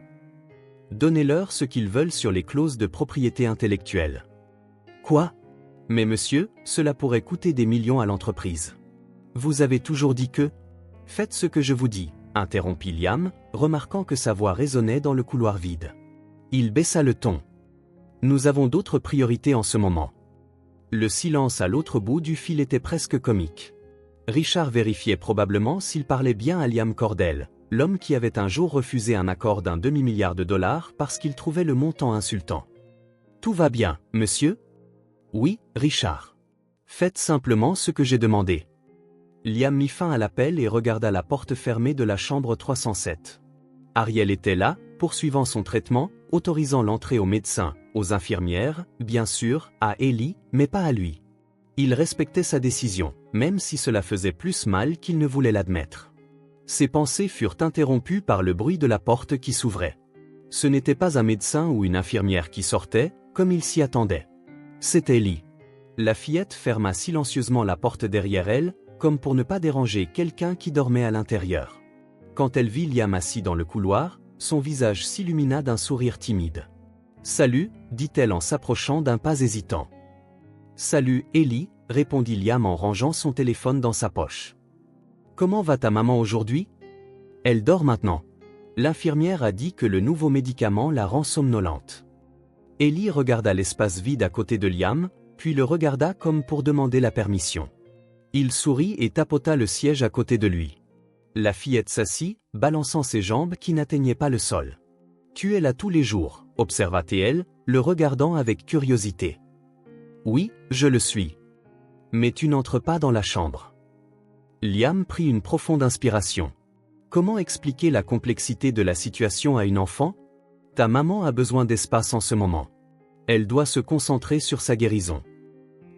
« Donnez-leur ce qu'ils veulent sur les clauses de propriété intellectuelle. »« Quoi ? Mais monsieur, cela pourrait coûter des millions à l'entreprise. Vous avez toujours dit que... » « Faites ce que je vous dis. » interrompit Liam, remarquant que sa voix résonnait dans le couloir vide. Il baissa le ton. « Nous avons d'autres priorités en ce moment. » Le silence à l'autre bout du fil était presque comique. Richard vérifiait probablement s'il parlait bien à Liam Cordell, l'homme qui avait un jour refusé un accord d'un demi-milliard de dollars parce qu'il trouvait le montant insultant. « Tout va bien, monsieur ? » « Oui, Richard. Faites simplement ce que j'ai demandé. » Liam mit fin à l'appel et regarda la porte fermée de la chambre 307. Ariel était là, poursuivant son traitement, autorisant l'entrée aux médecins, aux infirmières, bien sûr, à Ellie, mais pas à lui. Il respectait sa décision, même si cela faisait plus mal qu'il ne voulait l'admettre. Ses pensées furent interrompues par le bruit de la porte qui s'ouvrait. Ce n'était pas un médecin ou une infirmière qui sortait, comme il s'y attendait. C'était Ellie. La fillette ferma silencieusement la porte derrière elle, comme pour ne pas déranger quelqu'un qui dormait à l'intérieur. Quand elle vit Liam assis dans le couloir, son visage s'illumina d'un sourire timide. « Salut » dit-elle en s'approchant d'un pas hésitant. « Salut, Ellie » répondit Liam en rangeant son téléphone dans sa poche. « Comment va ta maman aujourd'hui ? » « Elle dort maintenant. L'infirmière a dit que le nouveau médicament la rend somnolente. » Ellie regarda l'espace vide à côté de Liam, puis le regarda comme pour demander la permission. Il sourit et tapota le siège à côté de lui. La fillette s'assit, balançant ses jambes qui n'atteignaient pas le sol. « Tu es là tous les jours » observa-t-elle, le regardant avec curiosité. « Oui, je le suis. Mais tu n'entres pas dans la chambre. » Liam prit une profonde inspiration. Comment expliquer la complexité de la situation à une enfant? Ta maman a besoin d'espace en ce moment. Elle doit se concentrer sur sa guérison.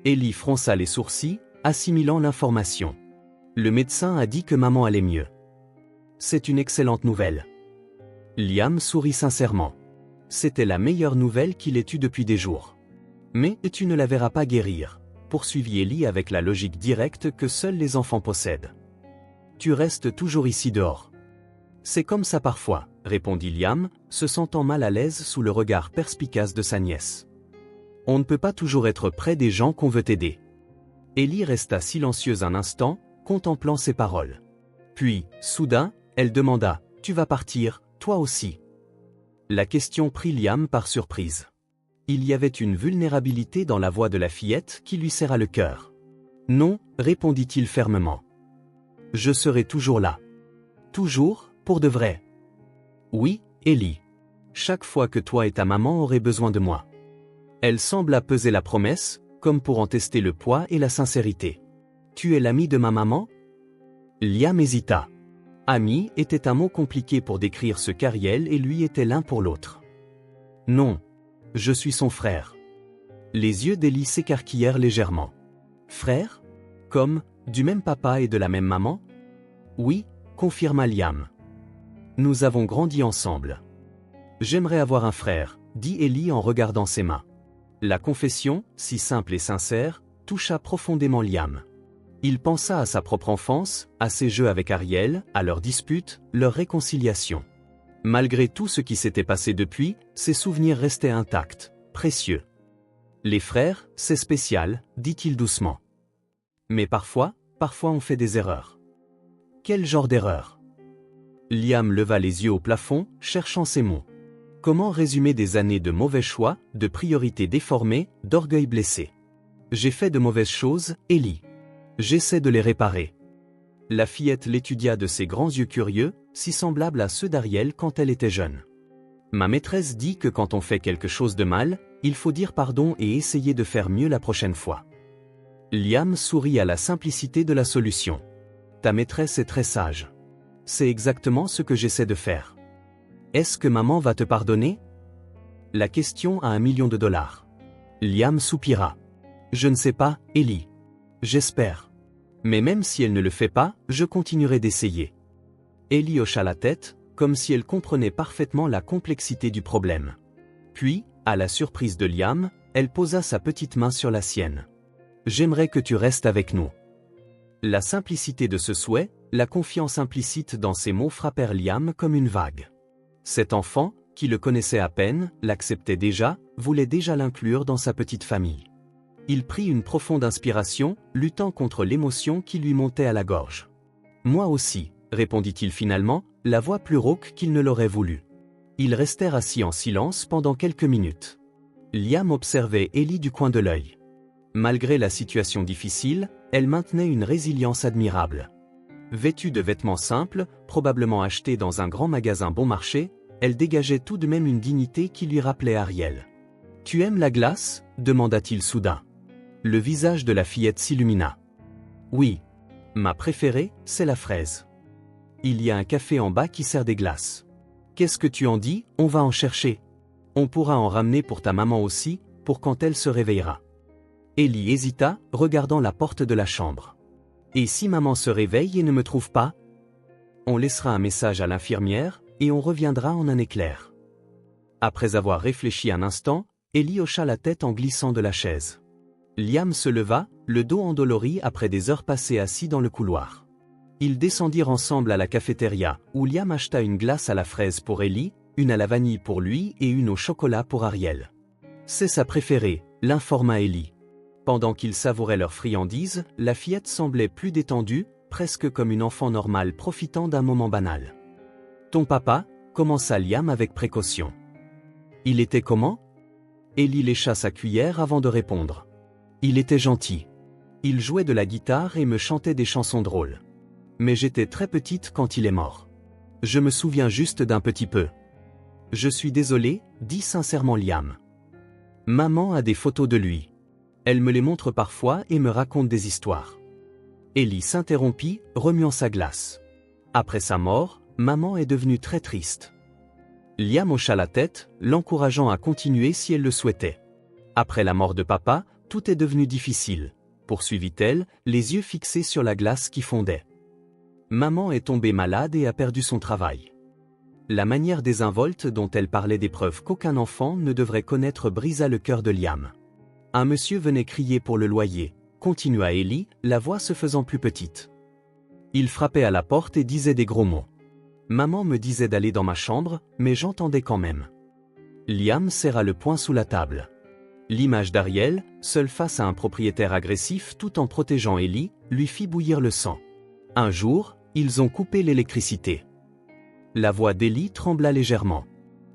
Ellie fronça les sourcils, assimilant l'information. Le médecin a dit que maman allait mieux. C'est une excellente nouvelle. Liam sourit sincèrement. C'était la meilleure nouvelle qu'il ait eue depuis des jours. Mais tu ne la verras pas guérir, poursuivit Ellie avec la logique directe que seuls les enfants possèdent. Tu restes toujours ici dehors. C'est comme ça parfois, répondit Liam, se sentant mal à l'aise sous le regard perspicace de sa nièce. On ne peut pas toujours être près des gens qu'on veut aider. Ellie resta silencieuse un instant, contemplant ses paroles. Puis, soudain, elle demanda, « Tu vas partir, toi aussi ?» La question prit Liam par surprise. Il y avait une vulnérabilité dans la voix de la fillette qui lui serra le cœur. « Non, répondit-il fermement. Je serai toujours là. Toujours, pour de vrai. Oui, Ellie. Chaque fois que toi et ta maman auraient besoin de moi. » Elle sembla peser la promesse, comme pour en tester le poids et la sincérité. « Tu es l'ami de ma maman ?» Liam hésita. Ami était un mot compliqué pour décrire ce qu'Ariel et lui étaient l'un pour l'autre. Non. Je suis son frère. Les yeux d'Ellie s'écarquillèrent légèrement. Frère? Comme, du même papa et de la même maman? Oui, confirma Liam. Nous avons grandi ensemble. J'aimerais avoir un frère, dit Ellie en regardant ses mains. La confession, si simple et sincère, toucha profondément Liam. Il pensa à sa propre enfance, à ses jeux avec Ariel, à leurs disputes, leur réconciliation. Malgré tout ce qui s'était passé depuis, ses souvenirs restaient intacts, précieux. Les frères, c'est spécial, dit-il doucement. Mais parfois on fait des erreurs. Quel genre d'erreur? Liam leva les yeux au plafond, cherchant ses mots. Comment résumer des années de mauvais choix, de priorités déformées, d'orgueil blessé? J'ai fait de mauvaises choses, Ellie. J'essaie de les réparer. La fillette l'étudia de ses grands yeux curieux, si semblables à ceux d'Ariel quand elle était jeune. Ma maîtresse dit que quand on fait quelque chose de mal, il faut dire pardon et essayer de faire mieux la prochaine fois. Liam sourit à la simplicité de la solution. Ta maîtresse est très sage. C'est exactement ce que j'essaie de faire. Est-ce que maman va te pardonner? La question a $1 million. Liam soupira. Je ne sais pas, Ellie. J'espère. Mais même si elle ne le fait pas, je continuerai d'essayer. Ellie hocha la tête, comme si elle comprenait parfaitement la complexité du problème. Puis, à la surprise de Liam, elle posa sa petite main sur la sienne. J'aimerais que tu restes avec nous. La simplicité de ce souhait, la confiance implicite dans ces mots frappèrent Liam comme une vague. Cet enfant, qui le connaissait à peine, l'acceptait déjà, voulait déjà l'inclure dans sa petite famille. Il prit une profonde inspiration, luttant contre l'émotion qui lui montait à la gorge. « Moi aussi », répondit-il finalement, la voix plus rauque qu'il ne l'aurait voulu. Ils restèrent assis en silence pendant quelques minutes. Liam observait Ellie du coin de l'œil. Malgré la situation difficile, elle maintenait une résilience admirable. Vêtue de vêtements simples, probablement achetés dans un grand magasin bon marché, elle dégageait tout de même une dignité qui lui rappelait Ariel. « Tu aimes la glace » demanda-t-il soudain. Le visage de la fillette s'illumina. « Oui. Ma préférée, c'est la fraise. Il y a un café en bas qui sert des glaces. Qu'est-ce que tu en dis? On va en chercher. On pourra en ramener pour ta maman aussi, pour quand elle se réveillera. » Ellie hésita, regardant la porte de la chambre. « Et si maman se réveille et ne me trouve pas? On laissera un message à l'infirmière, et on reviendra en un éclair. » Après avoir réfléchi un instant, Ellie hocha la tête en glissant de la chaise. Liam se leva, le dos endolori après des heures passées assis dans le couloir. Ils descendirent ensemble à la cafétéria, où Liam acheta une glace à la fraise pour Ellie, une à la vanille pour lui et une au chocolat pour Ariel. C'est sa préférée, l'informa Ellie. Pendant qu'ils savouraient leurs friandises, la fillette semblait plus détendue, presque comme une enfant normale profitant d'un moment banal. « Ton papa » commença Liam avec précaution. « Il était comment » Ellie lécha sa cuillère avant de répondre. « Il était gentil. Il jouait de la guitare et me chantait des chansons drôles. Mais j'étais très petite quand il est mort. Je me souviens juste d'un petit peu. »« Je suis désolé, » dit sincèrement Liam. « Maman a des photos de lui. Elle me les montre parfois et me raconte des histoires. Ellie s'interrompit, remuant sa glace. Après sa mort, maman est devenue très triste. Liam hocha la tête, l'encourageant à continuer si elle le souhaitait. Après la mort de papa, tout est devenu difficile, poursuivit-elle, les yeux fixés sur la glace qui fondait. Maman est tombée malade et a perdu son travail. La manière désinvolte dont elle parlait des preuves qu'aucun enfant ne devrait connaître brisa le cœur de Liam. Un monsieur venait crier pour le loyer, continua Ellie, la voix se faisant plus petite. Il frappait à la porte et disait des gros mots. Maman me disait d'aller dans ma chambre, mais j'entendais quand même. Liam serra le poing sous la table. L'image d'Ariel, seule face à un propriétaire agressif tout en protégeant Ellie, lui fit bouillir le sang. Un jour, ils ont coupé l'électricité. La voix d'Ellie trembla légèrement.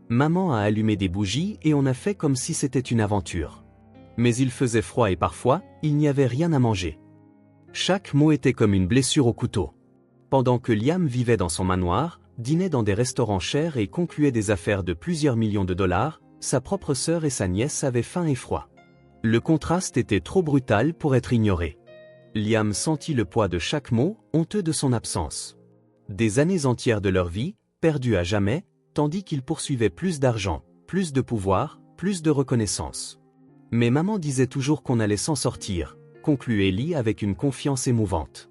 Maman a allumé des bougies et on a fait comme si c'était une aventure. Mais il faisait froid et parfois, il n'y avait rien à manger. Chaque mot était comme une blessure au couteau. Pendant que Liam vivait dans son manoir, dînait dans des restaurants chers et concluait des affaires de plusieurs millions de dollars, sa propre sœur et sa nièce avaient faim et froid. Le contraste était trop brutal pour être ignoré. Liam sentit le poids de chaque mot, honteux de son absence. Des années entières de leur vie, perdues à jamais, tandis qu'ils poursuivaient plus d'argent, plus de pouvoir, plus de reconnaissance. Mais maman disait toujours qu'on allait s'en sortir, conclut Ellie avec une confiance émouvante.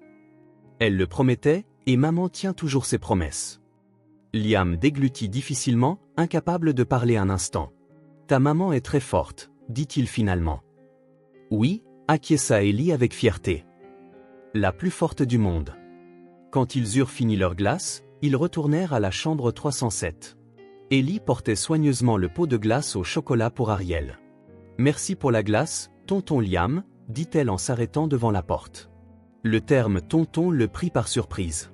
Elle le promettait, et maman tient toujours ses promesses. Liam déglutit difficilement, incapable de parler un instant. Ta maman est très forte, dit-il finalement. Oui, acquiesça Ellie avec fierté. La plus forte du monde. Quand ils eurent fini leur glace, ils retournèrent à la chambre 307. Ellie portait soigneusement le pot de glace au chocolat pour Ariel. Merci pour la glace, tonton Liam, dit-elle en s'arrêtant devant la porte. Le terme tonton le prit par surprise.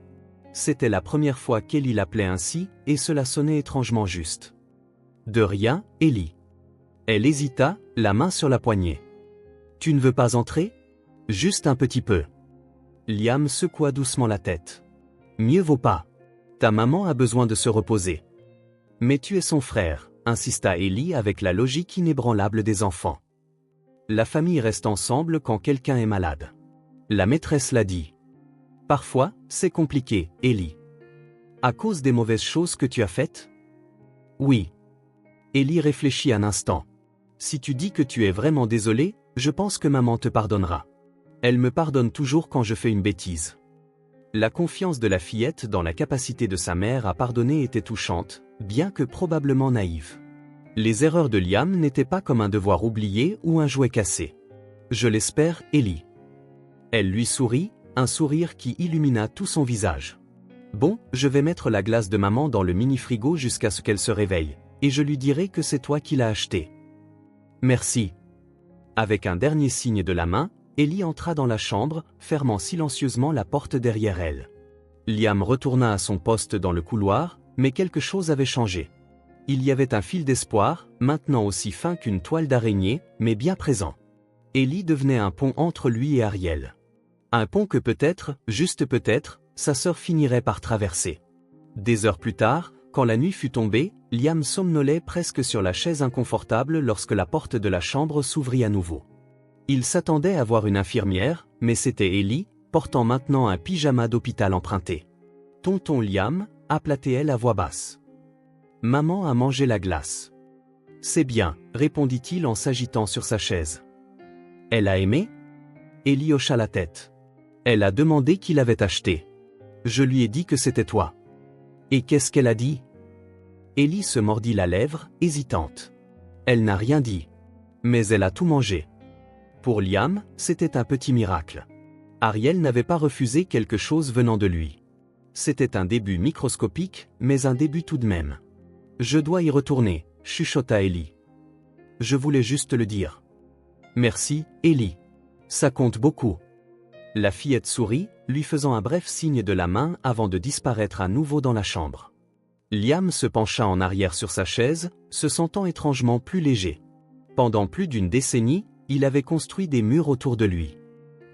C'était la première fois qu'Ellie l'appelait ainsi, et cela sonnait étrangement juste. De rien, Ellie. Elle hésita, la main sur la poignée. Tu ne veux pas entrer? Juste un petit peu. Liam secoua doucement la tête. Mieux vaut pas. Ta maman a besoin de se reposer. Mais tu es son frère, insista Ellie avec la logique inébranlable des enfants. La famille reste ensemble quand quelqu'un est malade. La maîtresse l'a dit. Parfois, c'est compliqué, Ellie. À cause des mauvaises choses que tu as faites? Oui. Ellie réfléchit un instant. Si tu dis que tu es vraiment désolé, je pense que maman te pardonnera. Elle me pardonne toujours quand je fais une bêtise. La confiance de la fillette dans la capacité de sa mère à pardonner était touchante, bien que probablement naïve. Les erreurs de Liam n'étaient pas comme un devoir oublié ou un jouet cassé. Je l'espère, Ellie. Elle lui sourit, un sourire qui illumina tout son visage. Bon, je vais mettre la glace de maman dans le mini-frigo jusqu'à ce qu'elle se réveille, et je lui dirai que c'est toi qui l'as achetée. Merci. Avec un dernier signe de la main, Ellie entra dans la chambre, fermant silencieusement la porte derrière elle. Liam retourna à son poste dans le couloir, mais quelque chose avait changé. Il y avait un fil d'espoir, maintenant aussi fin qu'une toile d'araignée, mais bien présent. Ellie devenait un pont entre lui et Ariel. Un pont que peut-être, juste peut-être, sa sœur finirait par traverser. Des heures plus tard, quand la nuit fut tombée, Liam somnolait presque sur la chaise inconfortable lorsque la porte de la chambre s'ouvrit à nouveau. Il s'attendait à voir une infirmière, mais c'était Ellie, portant maintenant un pyjama d'hôpital emprunté. « Tonton Liam » appela-t-elle à voix basse. « Maman a mangé la glace. »« C'est bien » répondit-il en s'agitant sur sa chaise. « Elle a aimé » Ellie hocha la tête. « Elle a demandé qui l'avait acheté. Je lui ai dit que c'était toi. »« Et qu'est-ce qu'elle a dit ?» Ellie se mordit la lèvre, hésitante. Elle n'a rien dit. Mais elle a tout mangé. Pour Liam, c'était un petit miracle. Ariel n'avait pas refusé quelque chose venant de lui. C'était un début microscopique, mais un début tout de même. « Je dois y retourner » chuchota Ellie. « Je voulais juste le dire. »« Merci, Ellie. Ça compte beaucoup. » La fillette sourit, lui faisant un bref signe de la main avant de disparaître à nouveau dans la chambre. Liam se pencha en arrière sur sa chaise, se sentant étrangement plus léger. Pendant plus d'une décennie, il avait construit des murs autour de lui.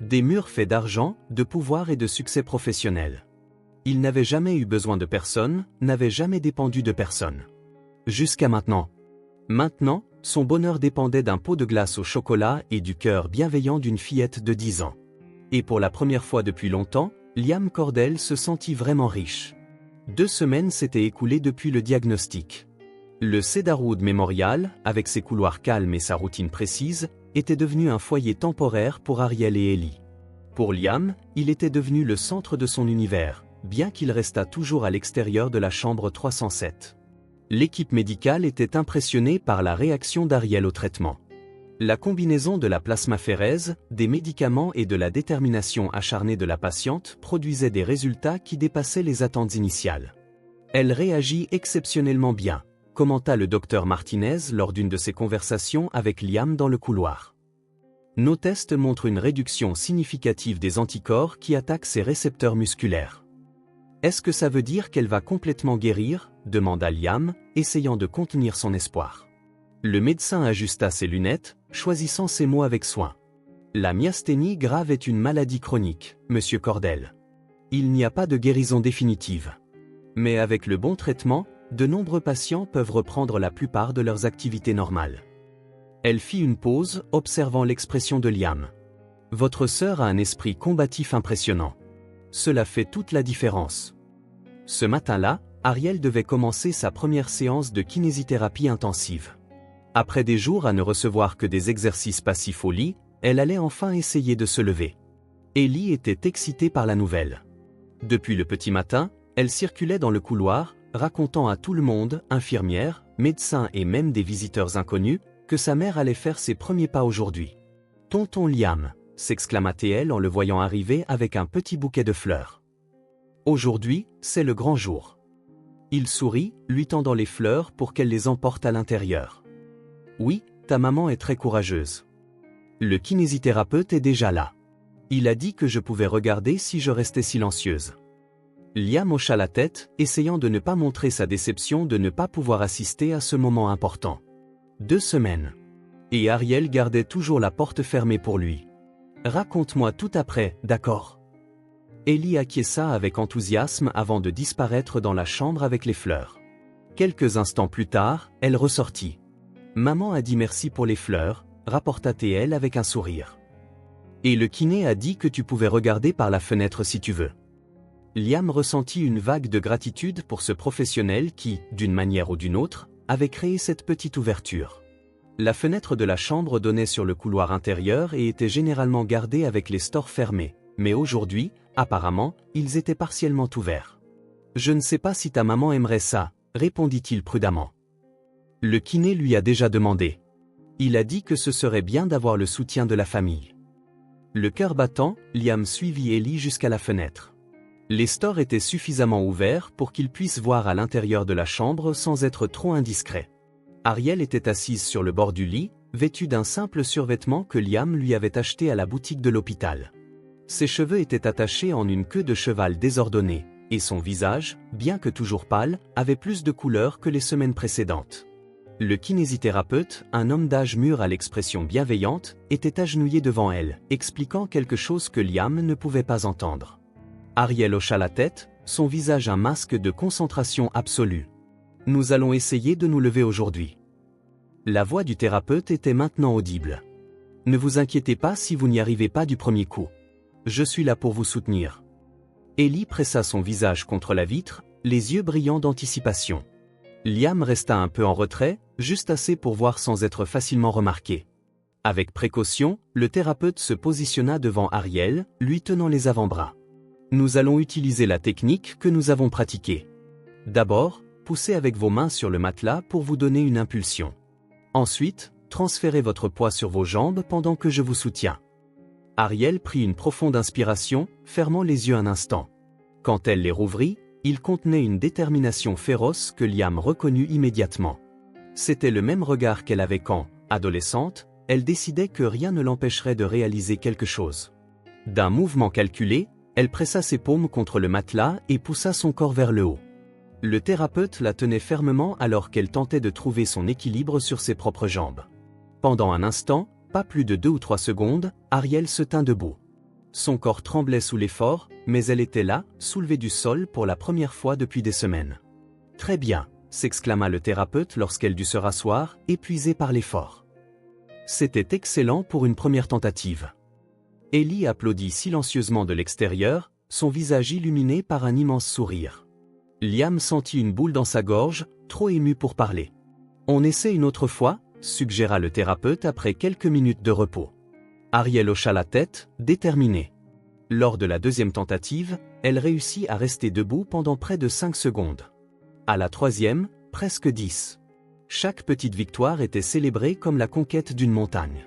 Des murs faits d'argent, de pouvoir et de succès professionnel. Il n'avait jamais eu besoin de personne, n'avait jamais dépendu de personne. Jusqu'à maintenant. Maintenant, son bonheur dépendait d'un pot de glace au chocolat et du cœur bienveillant d'une fillette de 10 ans. Et pour la première fois depuis longtemps, Liam Cordell se sentit vraiment riche. 2 semaines s'étaient écoulées depuis le diagnostic. Le Cedarwood Memorial, avec ses couloirs calmes et sa routine précise, était devenu un foyer temporaire pour Ariel et Ellie. Pour Liam, il était devenu le centre de son univers, bien qu'il restât toujours à l'extérieur de la chambre 307. L'équipe médicale était impressionnée par la réaction d'Ariel au traitement. La combinaison de la plasmaphérèse, des médicaments et de la détermination acharnée de la patiente produisait des résultats qui dépassaient les attentes initiales. Elle réagit exceptionnellement bien, commenta le docteur Martinez lors d'une de ses conversations avec Liam dans le couloir. Nos tests montrent une réduction significative des anticorps qui attaquent ses récepteurs musculaires. Est-ce que ça veut dire qu'elle va complètement guérir ? Demanda Liam, essayant de contenir son espoir. Le médecin ajusta ses lunettes, choisissant ses mots avec soin. La myasthénie grave est une maladie chronique, monsieur Cordell. Il n'y a pas de guérison définitive. Mais avec le bon traitement, de nombreux patients peuvent reprendre la plupart de leurs activités normales. Elle fit une pause, observant l'expression de Liam. Votre sœur a un esprit combatif impressionnant. Cela fait toute la différence. Ce matin-là, Ariel devait commencer sa première séance de kinésithérapie intensive. Après des jours à ne recevoir que des exercices passifs au lit, elle allait enfin essayer de se lever. Ellie était excitée par la nouvelle. Depuis le petit matin, elle circulait dans le couloir, racontant à tout le monde, infirmières, médecins et même des visiteurs inconnus, que sa mère allait faire ses premiers pas aujourd'hui. « Tonton Liam !» s'exclama-t-elle en le voyant arriver avec un petit bouquet de fleurs. « Aujourd'hui, c'est le grand jour. » Il sourit, lui tendant les fleurs pour qu'elle les emporte à l'intérieur. « Oui, ta maman est très courageuse. Le kinésithérapeute est déjà là. Il a dit que je pouvais regarder si je restais silencieuse. » Liam hocha la tête, essayant de ne pas montrer sa déception de ne pas pouvoir assister à ce moment important. 2 semaines. Et Ariel gardait toujours la porte fermée pour lui. « Raconte-moi tout après, d'accord ?» Ellie acquiesça avec enthousiasme avant de disparaître dans la chambre avec les fleurs. Quelques instants plus tard, elle ressortit. « Maman a dit merci pour les fleurs », rapporta-t-elle avec un sourire. « Et le kiné a dit que tu pouvais regarder par la fenêtre si tu veux. » Liam ressentit une vague de gratitude pour ce professionnel qui, d'une manière ou d'une autre, avait créé cette petite ouverture. La fenêtre de la chambre donnait sur le couloir intérieur et était généralement gardée avec les stores fermés, mais aujourd'hui, apparemment, ils étaient partiellement ouverts. « Je ne sais pas si ta maman aimerait ça », répondit-il prudemment. Le kiné lui a déjà demandé. Il a dit que ce serait bien d'avoir le soutien de la famille. Le cœur battant, Liam suivit Ellie jusqu'à la fenêtre. Les stores étaient suffisamment ouverts pour qu'il puisse voir à l'intérieur de la chambre sans être trop indiscret. Ariel était assise sur le bord du lit, vêtue d'un simple survêtement que Liam lui avait acheté à la boutique de l'hôpital. Ses cheveux étaient attachés en une queue de cheval désordonnée, et son visage, bien que toujours pâle, avait plus de couleur que les semaines précédentes. Le kinésithérapeute, un homme d'âge mûr à l'expression bienveillante, était agenouillé devant elle, expliquant quelque chose que Liam ne pouvait pas entendre. Ariel hocha la tête, son visage un masque de concentration absolue. « Nous allons essayer de nous lever aujourd'hui. » La voix du thérapeute était maintenant audible. « Ne vous inquiétez pas si vous n'y arrivez pas du premier coup. Je suis là pour vous soutenir. » Ellie pressa son visage contre la vitre, les yeux brillants d'anticipation. Liam resta un peu en retrait, juste assez pour voir sans être facilement remarqué. Avec précaution, le thérapeute se positionna devant Ariel, lui tenant les avant-bras. Nous allons utiliser la technique que nous avons pratiquée. D'abord, poussez avec vos mains sur le matelas pour vous donner une impulsion. Ensuite, transférez votre poids sur vos jambes pendant que je vous soutiens. Ariel prit une profonde inspiration, fermant les yeux un instant. Quand elle les rouvrit, ils contenaient une détermination féroce que Liam reconnut immédiatement. C'était le même regard qu'elle avait quand, adolescente, elle décidait que rien ne l'empêcherait de réaliser quelque chose. D'un mouvement calculé, elle pressa ses paumes contre le matelas et poussa son corps vers le haut. Le thérapeute la tenait fermement alors qu'elle tentait de trouver son équilibre sur ses propres jambes. Pendant un instant, pas plus de 2 ou 3 secondes, Ariel se tint debout. Son corps tremblait sous l'effort, mais elle était là, soulevée du sol pour la première fois depuis des semaines. « Très bien », s'exclama le thérapeute lorsqu'elle dut se rasseoir, épuisée par l'effort. C'était excellent pour une première tentative. Ellie applaudit silencieusement de l'extérieur, son visage illuminé par un immense sourire. Liam sentit une boule dans sa gorge, trop ému pour parler. On essaie une autre fois, suggéra le thérapeute après quelques minutes de repos. Ariel hocha la tête, déterminée. Lors de la deuxième tentative, elle réussit à rester debout pendant près de 5 secondes. À la troisième, presque 10. Chaque petite victoire était célébrée comme la conquête d'une montagne.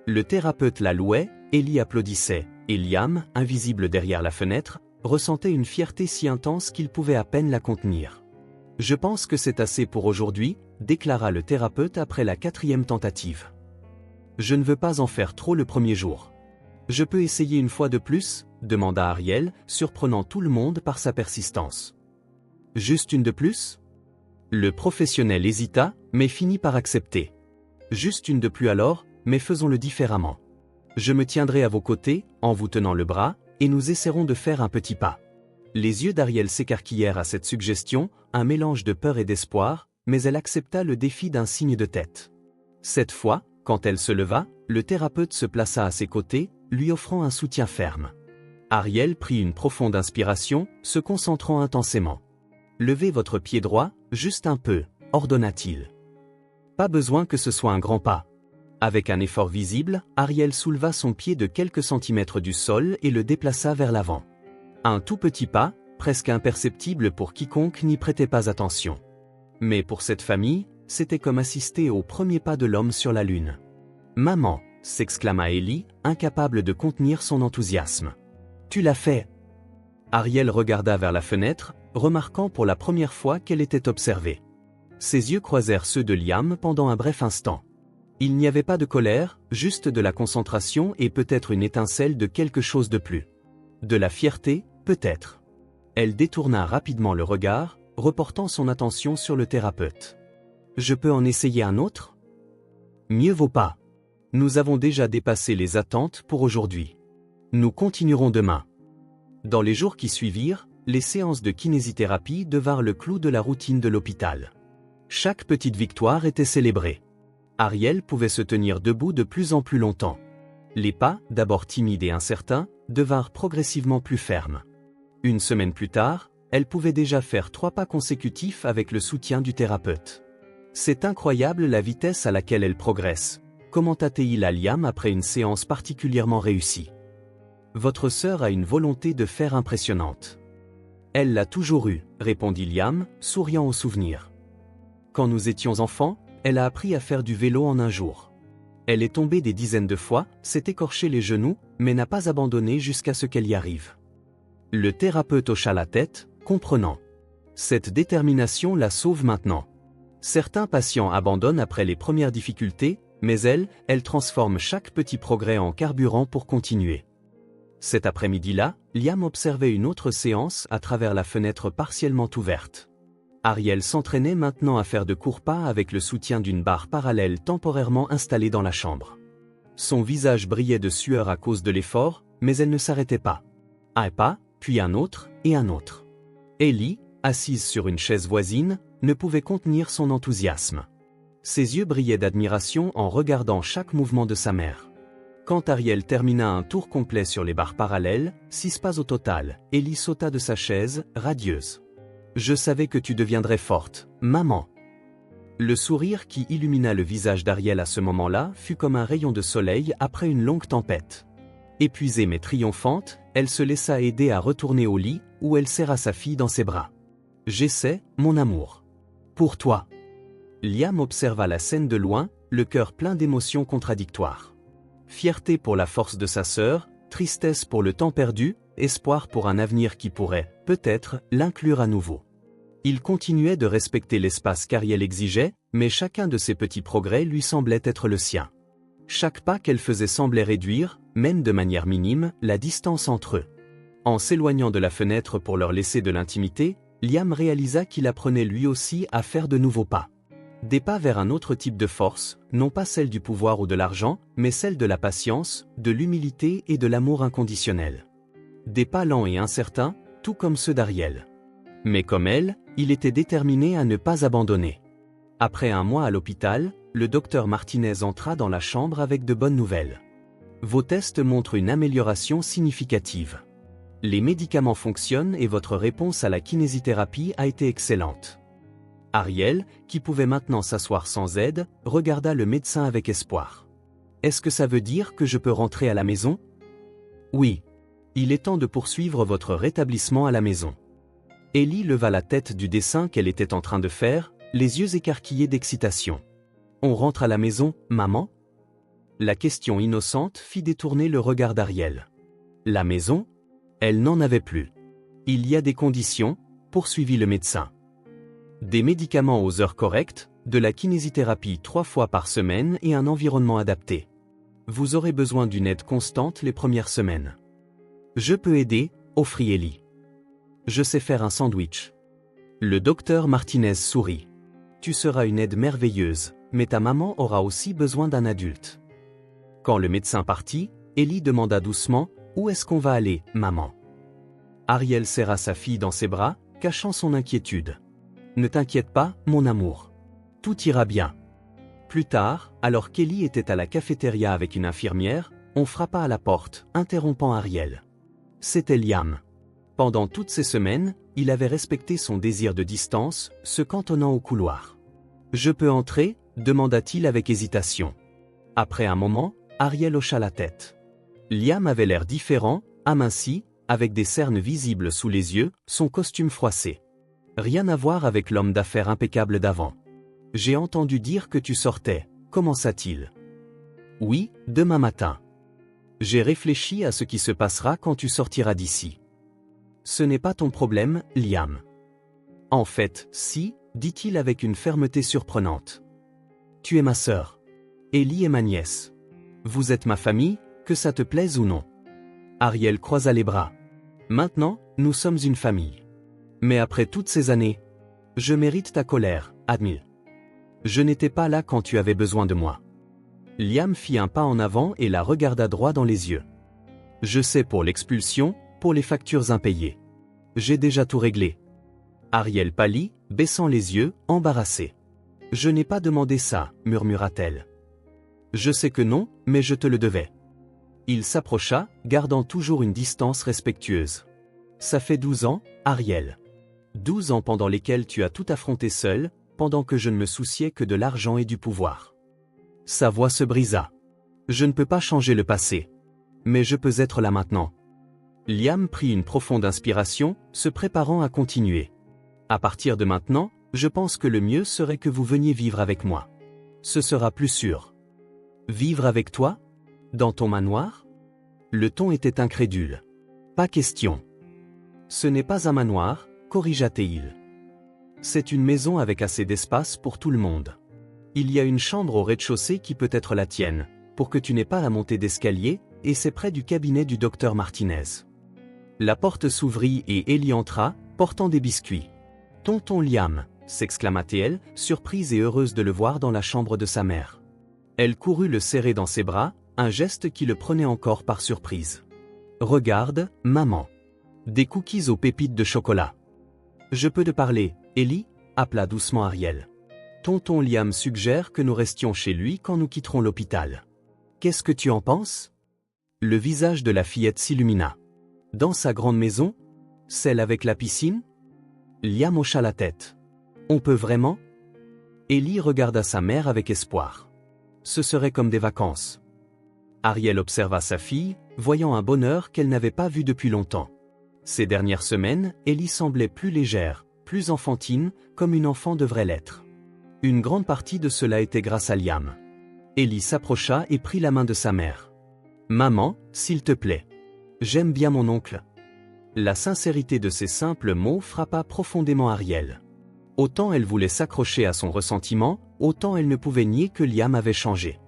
Le thérapeute la louait, Ellie applaudissait, et Liam, invisible derrière la fenêtre, ressentait une fierté si intense qu'il pouvait à peine la contenir. « Je pense que c'est assez pour aujourd'hui », déclara le thérapeute après la 4e tentative. « Je ne veux pas en faire trop le premier jour. »« Je peux essayer une fois de plus ?» demanda Ariel, surprenant tout le monde par sa persistance. « Juste une de plus ?» Le professionnel hésita, mais finit par accepter. « Juste une de plus alors, mais faisons-le différemment. Je me tiendrai à vos côtés, en vous tenant le bras, et nous essaierons de faire un petit pas. » Les yeux d'Ariel s'écarquillèrent à cette suggestion, un mélange de peur et d'espoir, mais elle accepta le défi d'un signe de tête. Cette fois, quand elle se leva, le thérapeute se plaça à ses côtés, lui offrant un soutien ferme. Ariel prit une profonde inspiration, se concentrant intensément. « Levez votre pied droit, juste un peu », ordonna-t-il. Pas besoin que ce soit un grand pas. Avec un effort visible, Ariel souleva son pied de quelques centimètres du sol et le déplaça vers l'avant. Un tout petit pas, presque imperceptible pour quiconque n'y prêtait pas attention. Mais pour cette famille, c'était comme assister au premier pas de l'homme sur la Lune. « Maman !» s'exclama Ellie, incapable de contenir son enthousiasme. « Tu l'as fait !» Ariel regarda vers la fenêtre, remarquant pour la première fois qu'elle était observée. Ses yeux croisèrent ceux de Liam pendant un bref instant. Il n'y avait pas de colère, juste de la concentration et peut-être une étincelle de quelque chose de plus. De la fierté, peut-être. Elle détourna rapidement le regard, reportant son attention sur le thérapeute. « Je peux en essayer un autre ? » Mieux vaut pas. Nous avons déjà dépassé les attentes pour aujourd'hui. Nous continuerons demain. Dans les jours qui suivirent, les séances de kinésithérapie devinrent le clou de la routine de l'hôpital. Chaque petite victoire était célébrée. Ariel pouvait se tenir debout de plus en plus longtemps. Les pas, d'abord timides et incertains, devinrent progressivement plus fermes. Une semaine plus tard, elle pouvait déjà faire 3 pas consécutifs avec le soutien du thérapeute. « C'est incroyable la vitesse à laquelle elle progresse », commenta-t-il à Liam après une séance particulièrement réussie. « Votre sœur a une volonté de fer impressionnante. »« Elle l'a toujours eue », répondit Liam, souriant au souvenir. « Quand nous étions enfants, elle a appris à faire du vélo en un jour. Elle est tombée des dizaines de fois, s'est écorché les genoux, mais n'a pas abandonné jusqu'à ce qu'elle y arrive. » Le thérapeute hocha la tête, comprenant. Cette détermination la sauve maintenant. Certains patients abandonnent après les premières difficultés, mais elle transforme chaque petit progrès en carburant pour continuer. Cet après-midi-là, Liam observait une autre séance à travers la fenêtre partiellement ouverte. Ariel s'entraînait maintenant à faire de courts pas avec le soutien d'une barre parallèle temporairement installée dans la chambre. Son visage brillait de sueur à cause de l'effort, mais elle ne s'arrêtait pas. Un pas, puis un autre, et un autre. Ellie, assise sur une chaise voisine, ne pouvait contenir son enthousiasme. Ses yeux brillaient d'admiration en regardant chaque mouvement de sa mère. Quand Ariel termina un tour complet sur les barres parallèles, 6 pas au total, Ellie sauta de sa chaise, radieuse. « Je savais que tu deviendrais forte, maman. » Le sourire qui illumina le visage d'Ariel à ce moment-là fut comme un rayon de soleil après une longue tempête. Épuisée mais triomphante, elle se laissa aider à retourner au lit, où elle serra sa fille dans ses bras. « J'essaie, mon amour. Pour toi. » Liam observa la scène de loin, le cœur plein d'émotions contradictoires. Fierté pour la force de sa sœur, tristesse pour le temps perdu, espoir pour un avenir qui pourrait, peut-être, l'inclure à nouveau. Il continuait de respecter l'espace qu'Ariel exigeait, mais chacun de ses petits progrès lui semblait être le sien. Chaque pas qu'elle faisait semblait réduire, même de manière minime, la distance entre eux. En s'éloignant de la fenêtre pour leur laisser de l'intimité, Liam réalisa qu'il apprenait lui aussi à faire de nouveaux pas. Des pas vers un autre type de force, non pas celle du pouvoir ou de l'argent, mais celle de la patience, de l'humilité et de l'amour inconditionnel. Des pas lents et incertains, tout comme ceux d'Ariel. Mais comme elle, il était déterminé à ne pas abandonner. Après un mois à l'hôpital, le docteur Martinez entra dans la chambre avec de bonnes nouvelles. Vos tests montrent une amélioration significative. Les médicaments fonctionnent et votre réponse à la kinésithérapie a été excellente. Ariel, qui pouvait maintenant s'asseoir sans aide, regarda le médecin avec espoir. Est-ce que ça veut dire que je peux rentrer à la maison? Oui. Il est temps de poursuivre votre rétablissement à la maison. Ellie leva la tête du dessin qu'elle était en train de faire, les yeux écarquillés d'excitation. On rentre à la maison, maman? La question innocente fit détourner le regard d'Ariel. La maison? Elle n'en avait plus. Il y a des conditions, poursuivit le médecin. Des médicaments aux heures correctes, de la kinésithérapie 3 fois par semaine et un environnement adapté. Vous aurez besoin d'une aide constante les premières semaines. Je peux aider, offrit Ellie. Je sais faire un sandwich. Le docteur Martinez sourit. Tu seras une aide merveilleuse, mais ta maman aura aussi besoin d'un adulte. Quand le médecin partit, Ellie demanda doucement, où est-ce qu'on va aller, maman? Ariel serra sa fille dans ses bras, cachant son inquiétude. Ne t'inquiète pas, mon amour. Tout ira bien. Plus tard, alors qu'Ellie était à la cafétéria avec une infirmière, on frappa à la porte, interrompant Ariel. C'était Liam. Pendant toutes ces semaines, il avait respecté son désir de distance, se cantonnant au couloir. « Je peux entrer ?» demanda-t-il avec hésitation. Après un moment, Ariel hocha la tête. Liam avait l'air différent, aminci, avec des cernes visibles sous les yeux, son costume froissé. Rien à voir avec l'homme d'affaires impeccable d'avant. « J'ai entendu dire que tu sortais, commença-t-il. « Oui, demain matin. J'ai réfléchi à ce qui se passera quand tu sortiras d'ici. Ce n'est pas ton problème, Liam. En fait, si, dit-il avec une fermeté surprenante. Tu es ma sœur. Ellie est ma nièce. Vous êtes ma famille, que ça te plaise ou non. Ariel croisa les bras. Maintenant, nous sommes une famille. Mais après toutes ces années, je mérite ta colère, admire. Je n'étais pas là quand tu avais besoin de moi. Liam fit un pas en avant et la regarda droit dans les yeux. Je sais pour l'expulsion, pour les factures impayées. J'ai déjà tout réglé. Ariel pâlit, baissant les yeux, embarrassée. Je n'ai pas demandé ça, murmura-t-elle. Je sais que non, mais je te le devais. Il s'approcha, gardant toujours une distance respectueuse. Ça fait 12 ans, Ariel. 12 ans pendant lesquels tu as tout affronté seul, pendant que je ne me souciais que de l'argent et du pouvoir. Sa voix se brisa. Je ne peux pas changer le passé. Mais je peux être là maintenant. Liam prit une profonde inspiration, se préparant à continuer. À partir de maintenant, je pense que le mieux serait que vous veniez vivre avec moi. Ce sera plus sûr. Vivre avec toi? Dans ton manoir? Le ton était incrédule. Pas question. Ce n'est pas un manoir, corrigea-t-il. C'est une maison avec assez d'espace pour tout le monde. Il y a une chambre au rez-de-chaussée qui peut être la tienne, pour que tu n'aies pas à monter d'escalier, et c'est près du cabinet du docteur Martinez. La porte s'ouvrit et Ellie entra, portant des biscuits. « Tonton Liam !» s'exclama-t-elle, surprise et heureuse de le voir dans la chambre de sa mère. Elle courut le serrer dans ses bras, un geste qui le prenait encore par surprise. « Regarde, maman. Des cookies aux pépites de chocolat. »« Je peux te parler, Ellie ?» appela doucement Ariel. « Tonton Liam suggère que nous restions chez lui quand nous quitterons l'hôpital. Qu'est-ce que tu en penses ?» Le visage de la fillette s'illumina. « Dans sa grande maison? Celle avec la piscine ?» Liam hocha la tête. « On peut vraiment ?» Ellie regarda sa mère avec espoir. Ce serait comme des vacances. Ariel observa sa fille, voyant un bonheur qu'elle n'avait pas vu depuis longtemps. Ces dernières semaines, Ellie semblait plus légère, plus enfantine, comme une enfant devrait l'être. Une grande partie de cela était grâce à Liam. Ellie s'approcha et prit la main de sa mère. « Maman, s'il te plaît. J'aime bien mon oncle. » La sincérité de ces simples mots frappa profondément Ariel. Autant elle voulait s'accrocher à son ressentiment, autant elle ne pouvait nier que Liam avait changé.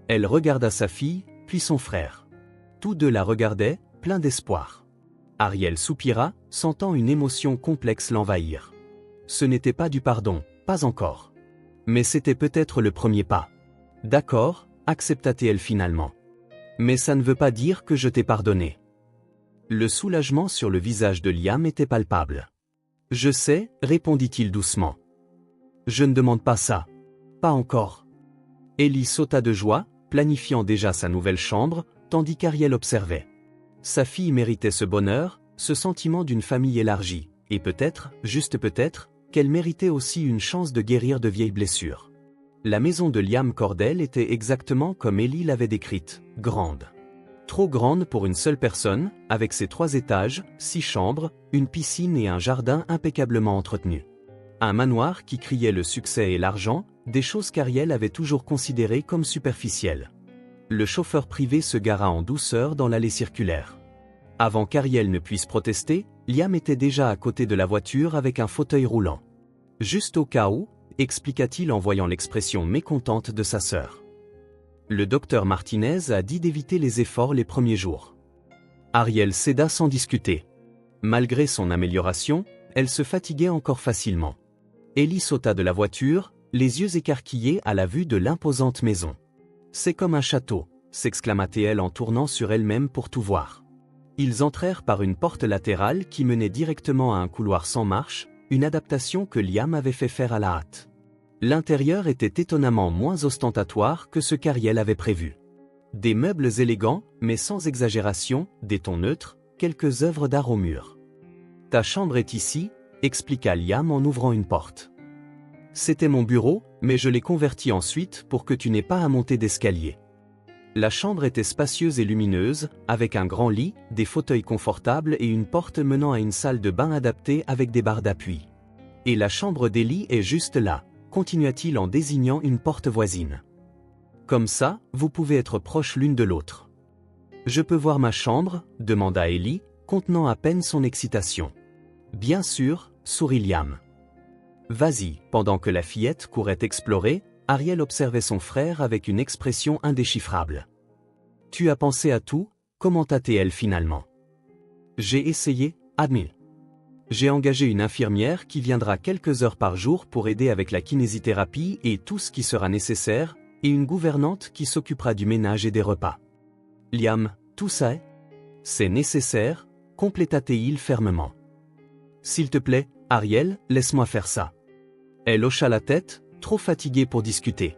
Elle regarda sa fille, puis son frère. Tous deux la regardaient, pleins d'espoir. Ariel soupira, sentant une émotion complexe l'envahir. Ce n'était pas du pardon, pas encore. Mais c'était peut-être le premier pas. « D'accord » accepta-t-elle finalement. « Mais ça ne veut pas dire que je t'ai pardonné. » Le soulagement sur le visage de Liam était palpable. « Je sais » répondit-il doucement. « Je ne demande pas ça. Pas encore. » Ellie sauta de joie, planifiant déjà sa nouvelle chambre, tandis qu'Ariel observait. Sa fille méritait ce bonheur, ce sentiment d'une famille élargie, et peut-être, juste peut-être, qu'elle méritait aussi une chance de guérir de vieilles blessures. La maison de Liam Cordell était exactement comme Ellie l'avait décrite, grande. Trop grande pour une seule personne, avec ses 3 étages, 6 chambres, une piscine et un jardin impeccablement entretenu. Un manoir qui criait le succès et l'argent, des choses qu'Ariel avait toujours considérées comme superficielles. Le chauffeur privé se gara en douceur dans l'allée circulaire. Avant qu'Ariel ne puisse protester, Liam était déjà à côté de la voiture avec un fauteuil roulant. Juste au cas où, expliqua-t-il en voyant l'expression mécontente de sa sœur. Le docteur Martinez a dit d'éviter les efforts les premiers jours. Ariel céda sans discuter. Malgré son amélioration, elle se fatiguait encore facilement. Ellie sauta de la voiture, les yeux écarquillés à la vue de l'imposante maison. « C'est comme un château », s'exclama-t-elle en tournant sur elle-même pour tout voir. Ils entrèrent par une porte latérale qui menait directement à un couloir sans marche, une adaptation que Liam avait fait faire à la hâte. L'intérieur était étonnamment moins ostentatoire que ce qu'Ariel avait prévu. Des meubles élégants, mais sans exagération, des tons neutres, quelques œuvres d'art au mur. « Ta chambre est ici », expliqua Liam en ouvrant une porte. « C'était mon bureau, mais je l'ai converti ensuite pour que tu n'aies pas à monter d'escalier. » La chambre était spacieuse et lumineuse, avec un grand lit, des fauteuils confortables et une porte menant à une salle de bain adaptée avec des barres d'appui. « Et la chambre d'Ellie est juste là, » continua-t-il en désignant une porte voisine. « Comme ça, vous pouvez être proches l'une de l'autre. »« Je peux voir ma chambre ?» demanda Ellie, contenant à peine son excitation. « Bien sûr, » sourit Liam. « Vas-y. » Pendant que la fillette courait explorer, Ariel observait son frère avec une expression indéchiffrable. « Tu as pensé à tout ?» commenta-t-elle finalement. « J'ai essayé, admis. J'ai engagé une infirmière qui viendra quelques heures par jour pour aider avec la kinésithérapie et tout ce qui sera nécessaire, et une gouvernante qui s'occupera du ménage et des repas. » « Liam, tout ça est ? C'est nécessaire, compléta-t-il fermement. « S'il te plaît, Ariel, laisse-moi faire ça. » Elle hocha la tête, trop fatiguée pour discuter.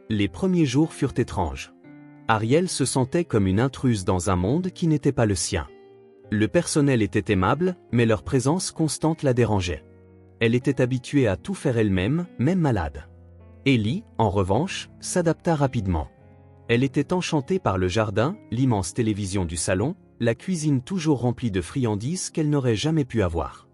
Les premiers jours furent étranges. Ariel se sentait comme une intruse dans un monde qui n'était pas le sien. Le personnel était aimable, mais leur présence constante la dérangeait. Elle était habituée à tout faire elle-même, même malade. Ellie, en revanche, s'adapta rapidement. Elle était enchantée par le jardin, l'immense télévision du salon, la cuisine toujours remplie de friandises qu'elle n'aurait jamais pu avoir.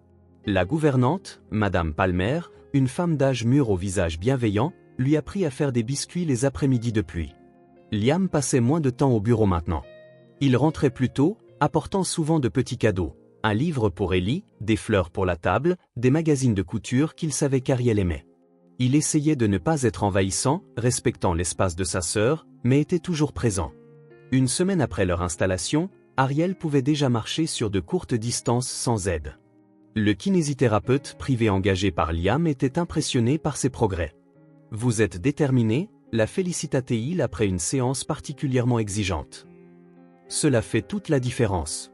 La gouvernante, Madame Palmer, une femme d'âge mûr au visage bienveillant, lui apprit à faire des biscuits les après-midi de pluie. Liam passait moins de temps au bureau maintenant. Il rentrait plus tôt, apportant souvent de petits cadeaux, un livre pour Ellie, des fleurs pour la table, des magazines de couture qu'il savait qu'Ariel aimait. Il essayait de ne pas être envahissant, respectant l'espace de sa sœur, mais était toujours présent. Une semaine après leur installation, Ariel pouvait déjà marcher sur de courtes distances sans aide. Le kinésithérapeute privé engagé par Liam était impressionné par ses progrès. « Vous êtes déterminé ?» la félicita-t-il après une séance particulièrement exigeante. Cela fait toute la différence.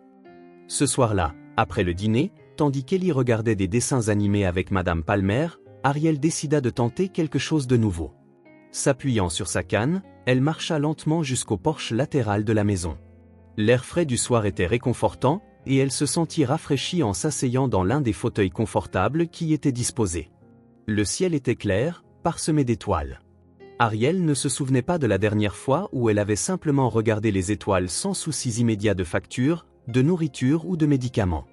Ce soir-là, après le dîner, tandis qu'Ellie regardait des dessins animés avec Madame Palmer, Ariel décida de tenter quelque chose de nouveau. S'appuyant sur sa canne, elle marcha lentement jusqu'au porche latéral de la maison. L'air frais du soir était réconfortant, et elle se sentit rafraîchie en s'asseyant dans l'un des fauteuils confortables qui étaient disposés. Le ciel était clair, parsemé d'étoiles. Ariel ne se souvenait pas de la dernière fois où elle avait simplement regardé les étoiles sans soucis immédiats de facture, de nourriture ou de médicaments.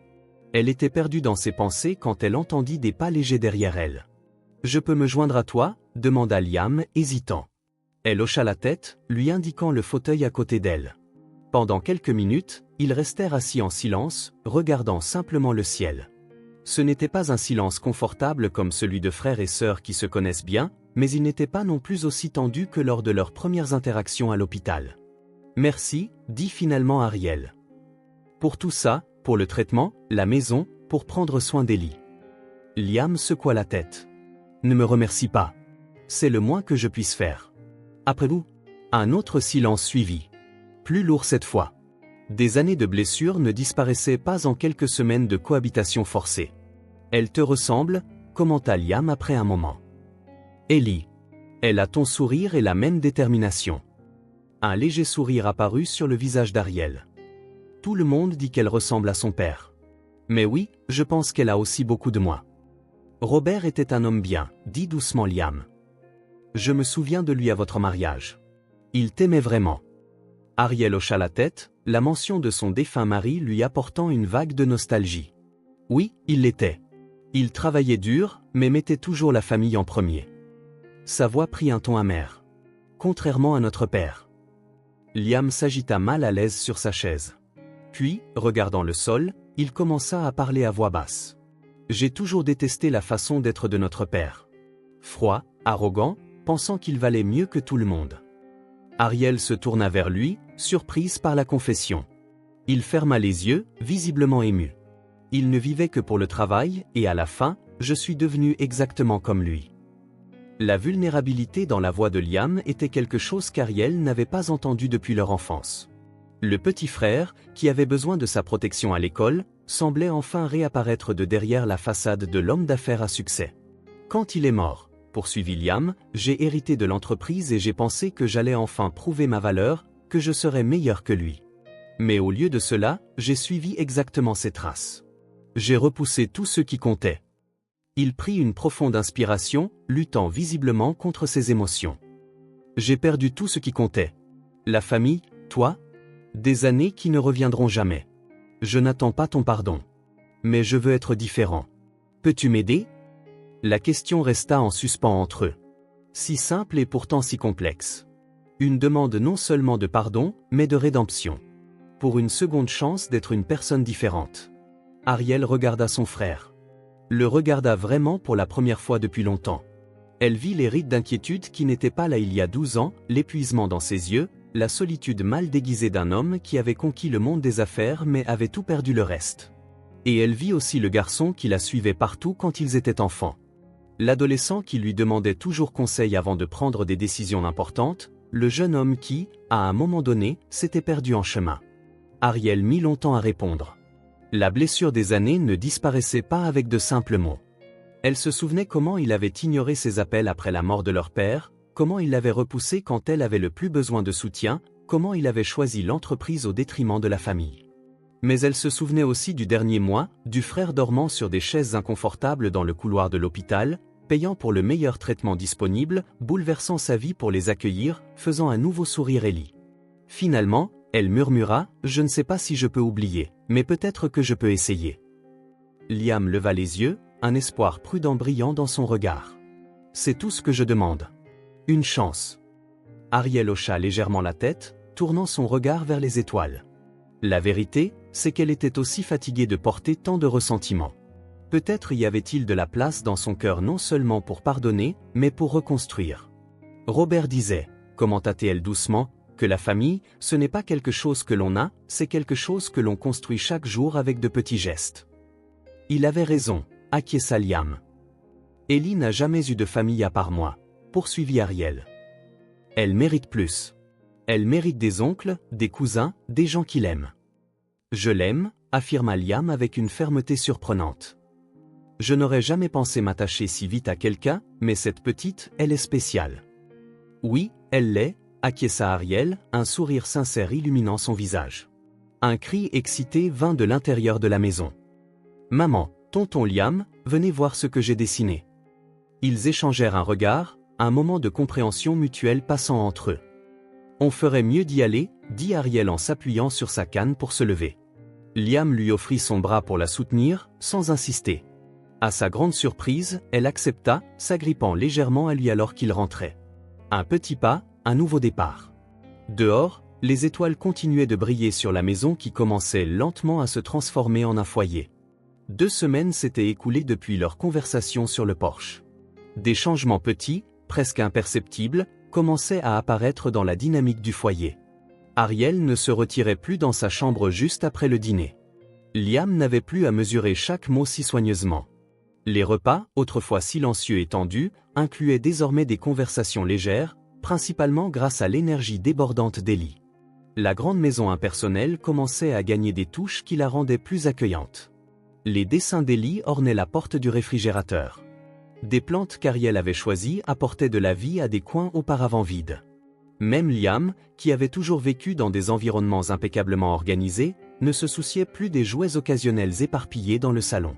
Elle était perdue dans ses pensées quand elle entendit des pas légers derrière elle. « Je peux me joindre à toi ?» demanda Liam, hésitant. Elle hocha la tête, lui indiquant le fauteuil à côté d'elle. Pendant quelques minutes, ils restèrent assis en silence, regardant simplement le ciel. Ce n'était pas un silence confortable comme celui de frères et sœurs qui se connaissent bien, mais il n'était pas non plus aussi tendu que lors de leurs premières interactions à l'hôpital. « Merci » dit finalement Ariel. « Pour tout ça, pour le traitement, la maison, pour prendre soin d'Ellie. » Liam secoua la tête. « Ne me remercie pas. C'est le moins que je puisse faire. » Après vous, un autre silence suivit. Plus lourd cette fois. Des années de blessures ne disparaissaient pas en quelques semaines de cohabitation forcée. « Elle te ressemble » commenta Liam après un moment. « Ellie. Elle a ton sourire et la même détermination. » Un léger sourire apparut sur le visage d'Ariel. Tout le monde dit qu'elle ressemble à son père. Mais oui, je pense qu'elle a aussi beaucoup de moi. Robert était un homme bien, dit doucement Liam. Je me souviens de lui à votre mariage. Il t'aimait vraiment. Ariel hocha la tête, la mention de son défunt mari lui apportant une vague de nostalgie. Oui, il l'était. Il travaillait dur, mais mettait toujours la famille en premier. Sa voix prit un ton amer. Contrairement à notre père. Liam s'agita mal à l'aise sur sa chaise. Puis, regardant le sol, il commença à parler à voix basse. J'ai toujours détesté la façon d'être de notre père. Froid, arrogant, pensant qu'il valait mieux que tout le monde. Ariel se tourna vers lui, surprise par la confession. Il ferma les yeux, visiblement ému. Il ne vivait que pour le travail, et à la fin, je suis devenu exactement comme lui. La vulnérabilité dans la voix de Liam était quelque chose qu'Ariel n'avait pas entendu depuis leur enfance. Le petit frère, qui avait besoin de sa protection à l'école, semblait enfin réapparaître de derrière la façade de l'homme d'affaires à succès. Quand il est mort, poursuivit Liam, j'ai hérité de l'entreprise et j'ai pensé que j'allais enfin prouver ma valeur, que je serais meilleur que lui. Mais au lieu de cela, j'ai suivi exactement ses traces. J'ai repoussé tout ce qui comptait. Il prit une profonde inspiration, luttant visiblement contre ses émotions. J'ai perdu tout ce qui comptait. La famille, toi, des années qui ne reviendront jamais. Je n'attends pas ton pardon. Mais je veux être différent. Peux-tu m'aider ? La question resta en suspens entre eux. Si simple et pourtant si complexe. Une demande non seulement de pardon, mais de rédemption. Pour une seconde chance d'être une personne différente. Ariel regarda son frère. Le regarda vraiment pour la première fois depuis longtemps. Elle vit les rides d'inquiétude qui n'étaient pas là il y a 12 ans, l'épuisement dans ses yeux, la solitude mal déguisée d'un homme qui avait conquis le monde des affaires mais avait tout perdu le reste. Et elle vit aussi le garçon qui la suivait partout quand ils étaient enfants. L'adolescent qui lui demandait toujours conseil avant de prendre des décisions importantes, le jeune homme qui, à un moment donné, s'était perdu en chemin. Ariel mit longtemps à répondre. La blessure des années ne disparaissait pas avec de simples mots. Elle se souvenait comment il avait ignoré ses appels après la mort de leur père, comment il l'avait repoussé quand elle avait le plus besoin de soutien, comment il avait choisi l'entreprise au détriment de la famille. Mais elle se souvenait aussi du dernier mois, du frère dormant sur des chaises inconfortables dans le couloir de l'hôpital, payant pour le meilleur traitement disponible, bouleversant sa vie pour les accueillir, faisant un nouveau sourire Ellie. Finalement, elle murmura, « Je ne sais pas si je peux oublier, mais peut-être que je peux essayer. » Liam leva les yeux, un espoir prudent brillant dans son regard. « C'est tout ce que je demande. Une chance. » Ariel hocha légèrement la tête, tournant son regard vers les étoiles. La vérité, c'est qu'elle était aussi fatiguée de porter tant de ressentiments. Peut-être y avait-il de la place dans son cœur non seulement pour pardonner, mais pour reconstruire. Robert disait, commenta-t-elle doucement, que la famille, ce n'est pas quelque chose que l'on a, c'est quelque chose que l'on construit chaque jour avec de petits gestes. Il avait raison, acquiesça Liam. Ellie n'a jamais eu de famille à part moi, poursuivit Ariel. Elle mérite plus. Elle mérite des oncles, des cousins, des gens qui l'aiment. Je l'aime, affirma Liam avec une fermeté surprenante. Je n'aurais jamais pensé m'attacher si vite à quelqu'un, mais cette petite, elle est spéciale. Oui, elle l'est, acquiesça Ariel, un sourire sincère illuminant son visage. Un cri excité vint de l'intérieur de la maison. Maman, tonton Liam, venez voir ce que j'ai dessiné. Ils échangèrent un regard, un moment de compréhension mutuelle passant entre eux. On ferait mieux d'y aller, dit Ariel en s'appuyant sur sa canne pour se lever. Liam lui offrit son bras pour la soutenir, sans insister. À sa grande surprise, elle accepta, s'agrippant légèrement à lui alors qu'il rentrait. Un petit pas, un nouveau départ. Dehors, les étoiles continuaient de briller sur la maison qui commençait lentement à se transformer en un foyer. 2 semaines s'étaient écoulées depuis leur conversation sur le porche. Des changements petits, presque imperceptibles, commençaient à apparaître dans la dynamique du foyer. Ariel ne se retirait plus dans sa chambre juste après le dîner. Liam n'avait plus à mesurer chaque mot si soigneusement. Les repas, autrefois silencieux et tendus, incluaient désormais des conversations légères, principalement grâce à l'énergie débordante d'Ellie. La grande maison impersonnelle commençait à gagner des touches qui la rendaient plus accueillante. Les dessins d'Ellie ornaient la porte du réfrigérateur. Des plantes qu'Ariel avait choisies apportaient de la vie à des coins auparavant vides. Même Liam, qui avait toujours vécu dans des environnements impeccablement organisés, ne se souciait plus des jouets occasionnels éparpillés dans le salon.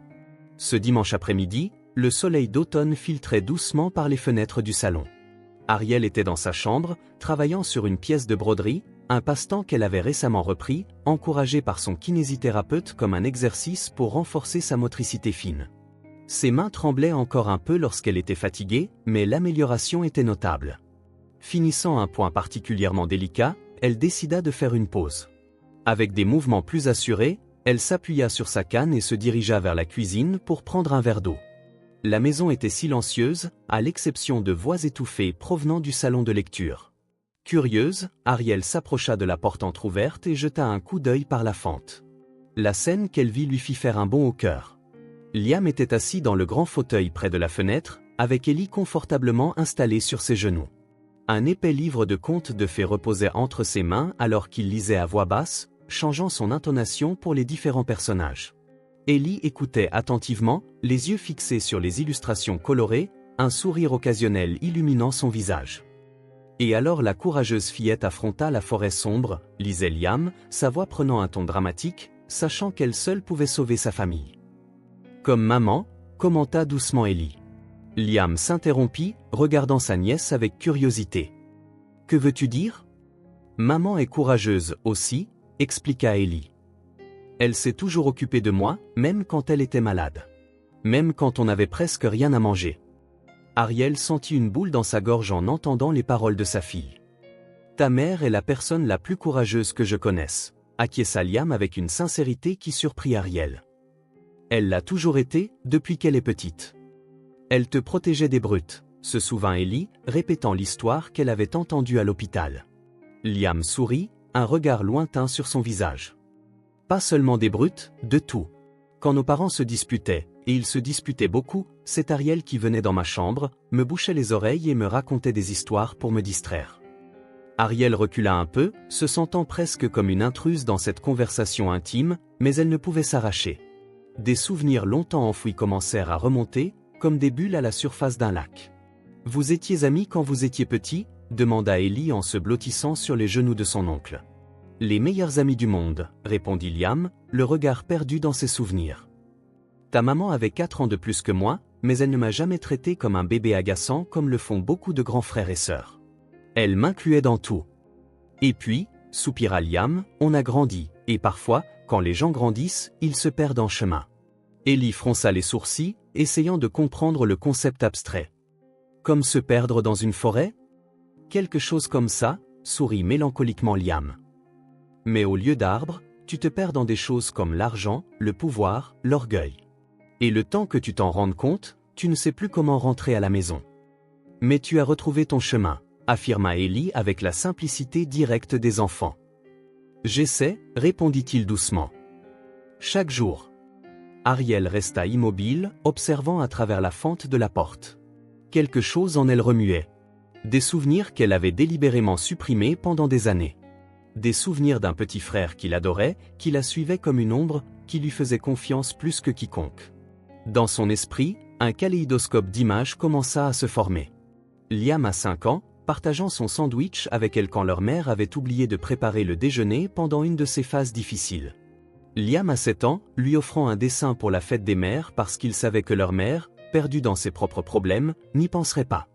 Ce dimanche après-midi, le soleil d'automne filtrait doucement par les fenêtres du salon. Ariel était dans sa chambre, travaillant sur une pièce de broderie, un passe-temps qu'elle avait récemment repris, encouragé par son kinésithérapeute comme un exercice pour renforcer sa motricité fine. Ses mains tremblaient encore un peu lorsqu'elle était fatiguée, mais l'amélioration était notable. Finissant un point particulièrement délicat, elle décida de faire une pause. Avec des mouvements plus assurés, elle s'appuya sur sa canne et se dirigea vers la cuisine pour prendre un verre d'eau. La maison était silencieuse, à l'exception de voix étouffées provenant du salon de lecture. Curieuse, Ariel s'approcha de la porte entr'ouverte et jeta un coup d'œil par la fente. La scène qu'elle vit lui fit faire un bond au cœur. Liam était assis dans le grand fauteuil près de la fenêtre, avec Ellie confortablement installée sur ses genoux. Un épais livre de contes de fées reposait entre ses mains alors qu'il lisait à voix basse, changeant son intonation pour les différents personnages. Ellie écoutait attentivement, les yeux fixés sur les illustrations colorées, un sourire occasionnel illuminant son visage. Et alors la courageuse fillette affronta la forêt sombre, lisait Liam, sa voix prenant un ton dramatique, sachant qu'elle seule pouvait sauver sa famille. Comme maman, commenta doucement Ellie. Liam s'interrompit, regardant sa nièce avec curiosité. Que veux-tu dire ? Maman est courageuse aussi, expliqua Ellie. Elle s'est toujours occupée de moi, même quand elle était malade. Même quand on n'avait presque rien à manger. Ariel sentit une boule dans sa gorge en entendant les paroles de sa fille. Ta mère est la personne la plus courageuse que je connaisse, acquiesça Liam avec une sincérité qui surprit Ariel. Elle l'a toujours été, depuis qu'elle est petite. Elle te protégeait des brutes, se souvint Ellie, répétant l'histoire qu'elle avait entendue à l'hôpital. Liam sourit, un regard lointain sur son visage. Pas seulement des brutes, de tout. Quand nos parents se disputaient, et ils se disputaient beaucoup, c'est Ariel qui venait dans ma chambre, me bouchait les oreilles et me racontait des histoires pour me distraire. Ariel recula un peu, se sentant presque comme une intruse dans cette conversation intime, mais elle ne pouvait s'arracher. Des souvenirs longtemps enfouis commencèrent à remonter, comme des bulles à la surface d'un lac. « Vous étiez amis quand vous étiez petit ?» demanda Ellie en se blottissant sur les genoux de son oncle. « Les meilleurs amis du monde, » répondit Liam, le regard perdu dans ses souvenirs. « Ta maman avait 4 ans de plus que moi, mais elle ne m'a jamais traité comme un bébé agaçant comme le font beaucoup de grands frères et sœurs. Elle m'incluait dans tout. Et puis, soupira Liam, on a grandi, et parfois, quand les gens grandissent, ils se perdent en chemin. » Ellie fronça les sourcils, essayant de comprendre le concept abstrait. Comme se perdre dans une forêt ? Quelque chose comme ça, sourit mélancoliquement Liam. Mais au lieu d'arbres, tu te perds dans des choses comme l'argent, le pouvoir, l'orgueil. Et le temps que tu t'en rendes compte, tu ne sais plus comment rentrer à la maison. Mais tu as retrouvé ton chemin, affirma Ellie avec la simplicité directe des enfants. J'essaie, répondit-il doucement. Chaque jour. Ariel resta immobile, observant à travers la fente de la porte. Quelque chose en elle remuait. Des souvenirs qu'elle avait délibérément supprimés pendant des années. Des souvenirs d'un petit frère qui l'adorait, qui la suivait comme une ombre, qui lui faisait confiance plus que quiconque. Dans son esprit, un kaléidoscope d'images commença à se former. Liam a 5 ans, partageant son sandwich avec elle quand leur mère avait oublié de préparer le déjeuner pendant une de ses phases difficiles. Liam a 7 ans, lui offrant un dessin pour la fête des mères parce qu'il savait que leur mère, perdue dans ses propres problèmes, n'y penserait pas.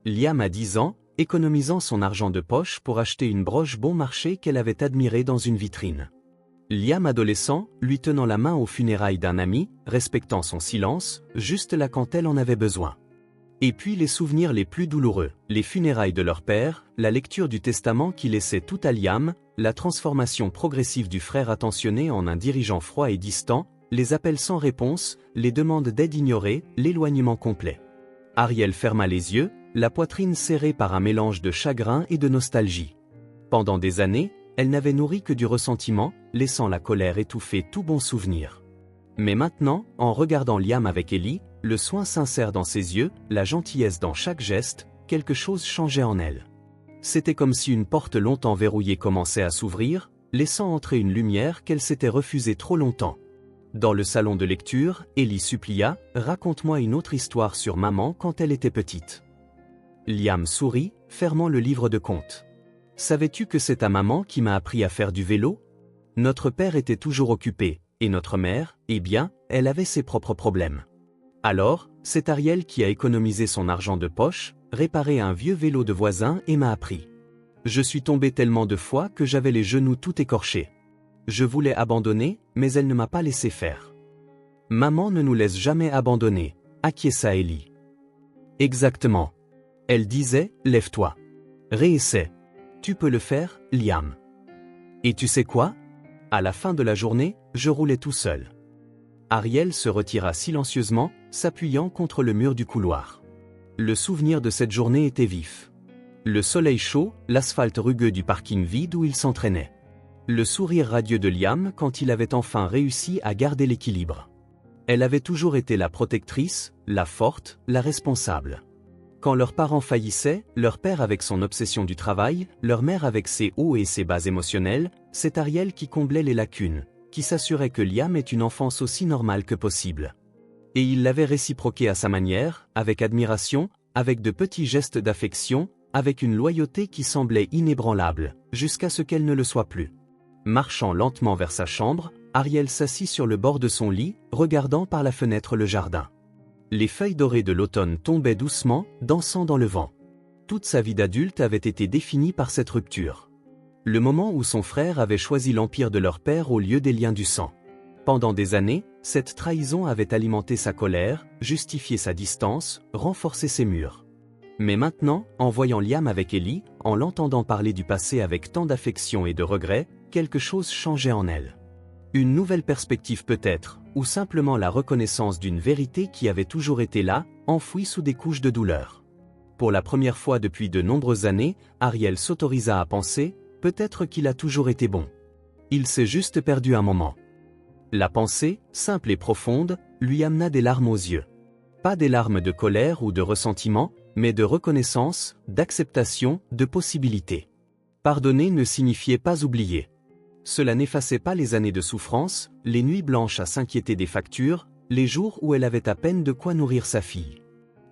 Liam a 10 ans, économisant son argent de poche pour acheter une broche bon marché qu'elle avait admirée dans une vitrine. Liam adolescent, lui tenant la main aux funérailles d'un ami, respectant son silence, juste là quand elle en avait besoin. Et puis les souvenirs les plus douloureux, les funérailles de leur père, la lecture du testament qui laissait tout à Liam, la transformation progressive du frère attentionné en un dirigeant froid et distant, les appels sans réponse, les demandes d'aide ignorées, l'éloignement complet. Ariel ferma les yeux, la poitrine serrée par un mélange de chagrin et de nostalgie. Pendant des années, elle n'avait nourri que du ressentiment, laissant la colère étouffer tout bon souvenir. Mais maintenant, en regardant Liam avec Ellie, le soin sincère dans ses yeux, la gentillesse dans chaque geste, quelque chose changeait en elle. C'était comme si une porte longtemps verrouillée commençait à s'ouvrir, laissant entrer une lumière qu'elle s'était refusée trop longtemps. Dans le salon de lecture, Ellie supplia « Raconte-moi une autre histoire sur maman quand elle était petite. » Liam sourit, fermant le livre de contes. savais-tu que c'est ta maman qui m'a appris à faire du vélo? Notre père était toujours occupé, et notre mère, eh bien, elle avait ses propres problèmes. Alors, c'est Ariel qui a économisé son argent de poche, réparé un vieux vélo de voisin et m'a appris. Je suis tombé tellement de fois que j'avais les genoux tout écorchés. Je voulais abandonner, mais elle ne m'a pas laissé faire. Maman ne nous laisse jamais abandonner, acquiesça Ellie. Exactement. Elle disait, lève-toi. Réessaie. Tu peux le faire, Liam. Et tu sais quoi? À la fin de la journée, je roulais tout seul. Ariel se retira silencieusement, s'appuyant contre le mur du couloir. Le souvenir de cette journée était vif. Le soleil chaud, l'asphalte rugueux du parking vide où il s'entraînait. Le sourire radieux de Liam quand il avait enfin réussi à garder l'équilibre. Elle avait toujours été la protectrice, la forte, la responsable. Quand leurs parents faillissaient, leur père avec son obsession du travail, leur mère avec ses hauts et ses bas émotionnels, c'est Ariel qui comblait les lacunes, qui s'assurait que Liam ait une enfance aussi normale que possible. Et il l'avait réciproqué à sa manière, avec admiration, avec de petits gestes d'affection, avec une loyauté qui semblait inébranlable, jusqu'à ce qu'elle ne le soit plus. Marchant lentement vers sa chambre, Ariel s'assit sur le bord de son lit, regardant par la fenêtre le jardin. Les feuilles dorées de l'automne tombaient doucement, dansant dans le vent. Toute sa vie d'adulte avait été définie par cette rupture. Le moment où son frère avait choisi l'empire de leur père au lieu des liens du sang. Pendant des années, cette trahison avait alimenté sa colère, justifié sa distance, renforcé ses murs. Mais maintenant, en voyant Liam avec Ellie, en l'entendant parler du passé avec tant d'affection et de regret, quelque chose changeait en elle. Une nouvelle perspective peut-être, ou simplement la reconnaissance d'une vérité qui avait toujours été là, enfouie sous des couches de douleur. Pour la première fois depuis de nombreuses années, Ariel s'autorisa à penser, peut-être qu'il a toujours été bon. Il s'est juste perdu un moment. La pensée, simple et profonde, lui amena des larmes aux yeux. Pas des larmes de colère ou de ressentiment, mais de reconnaissance, d'acceptation, de possibilité. Pardonner ne signifiait pas oublier. Cela n'effaçait pas les années de souffrance, les nuits blanches à s'inquiéter des factures, les jours où elle avait à peine de quoi nourrir sa fille.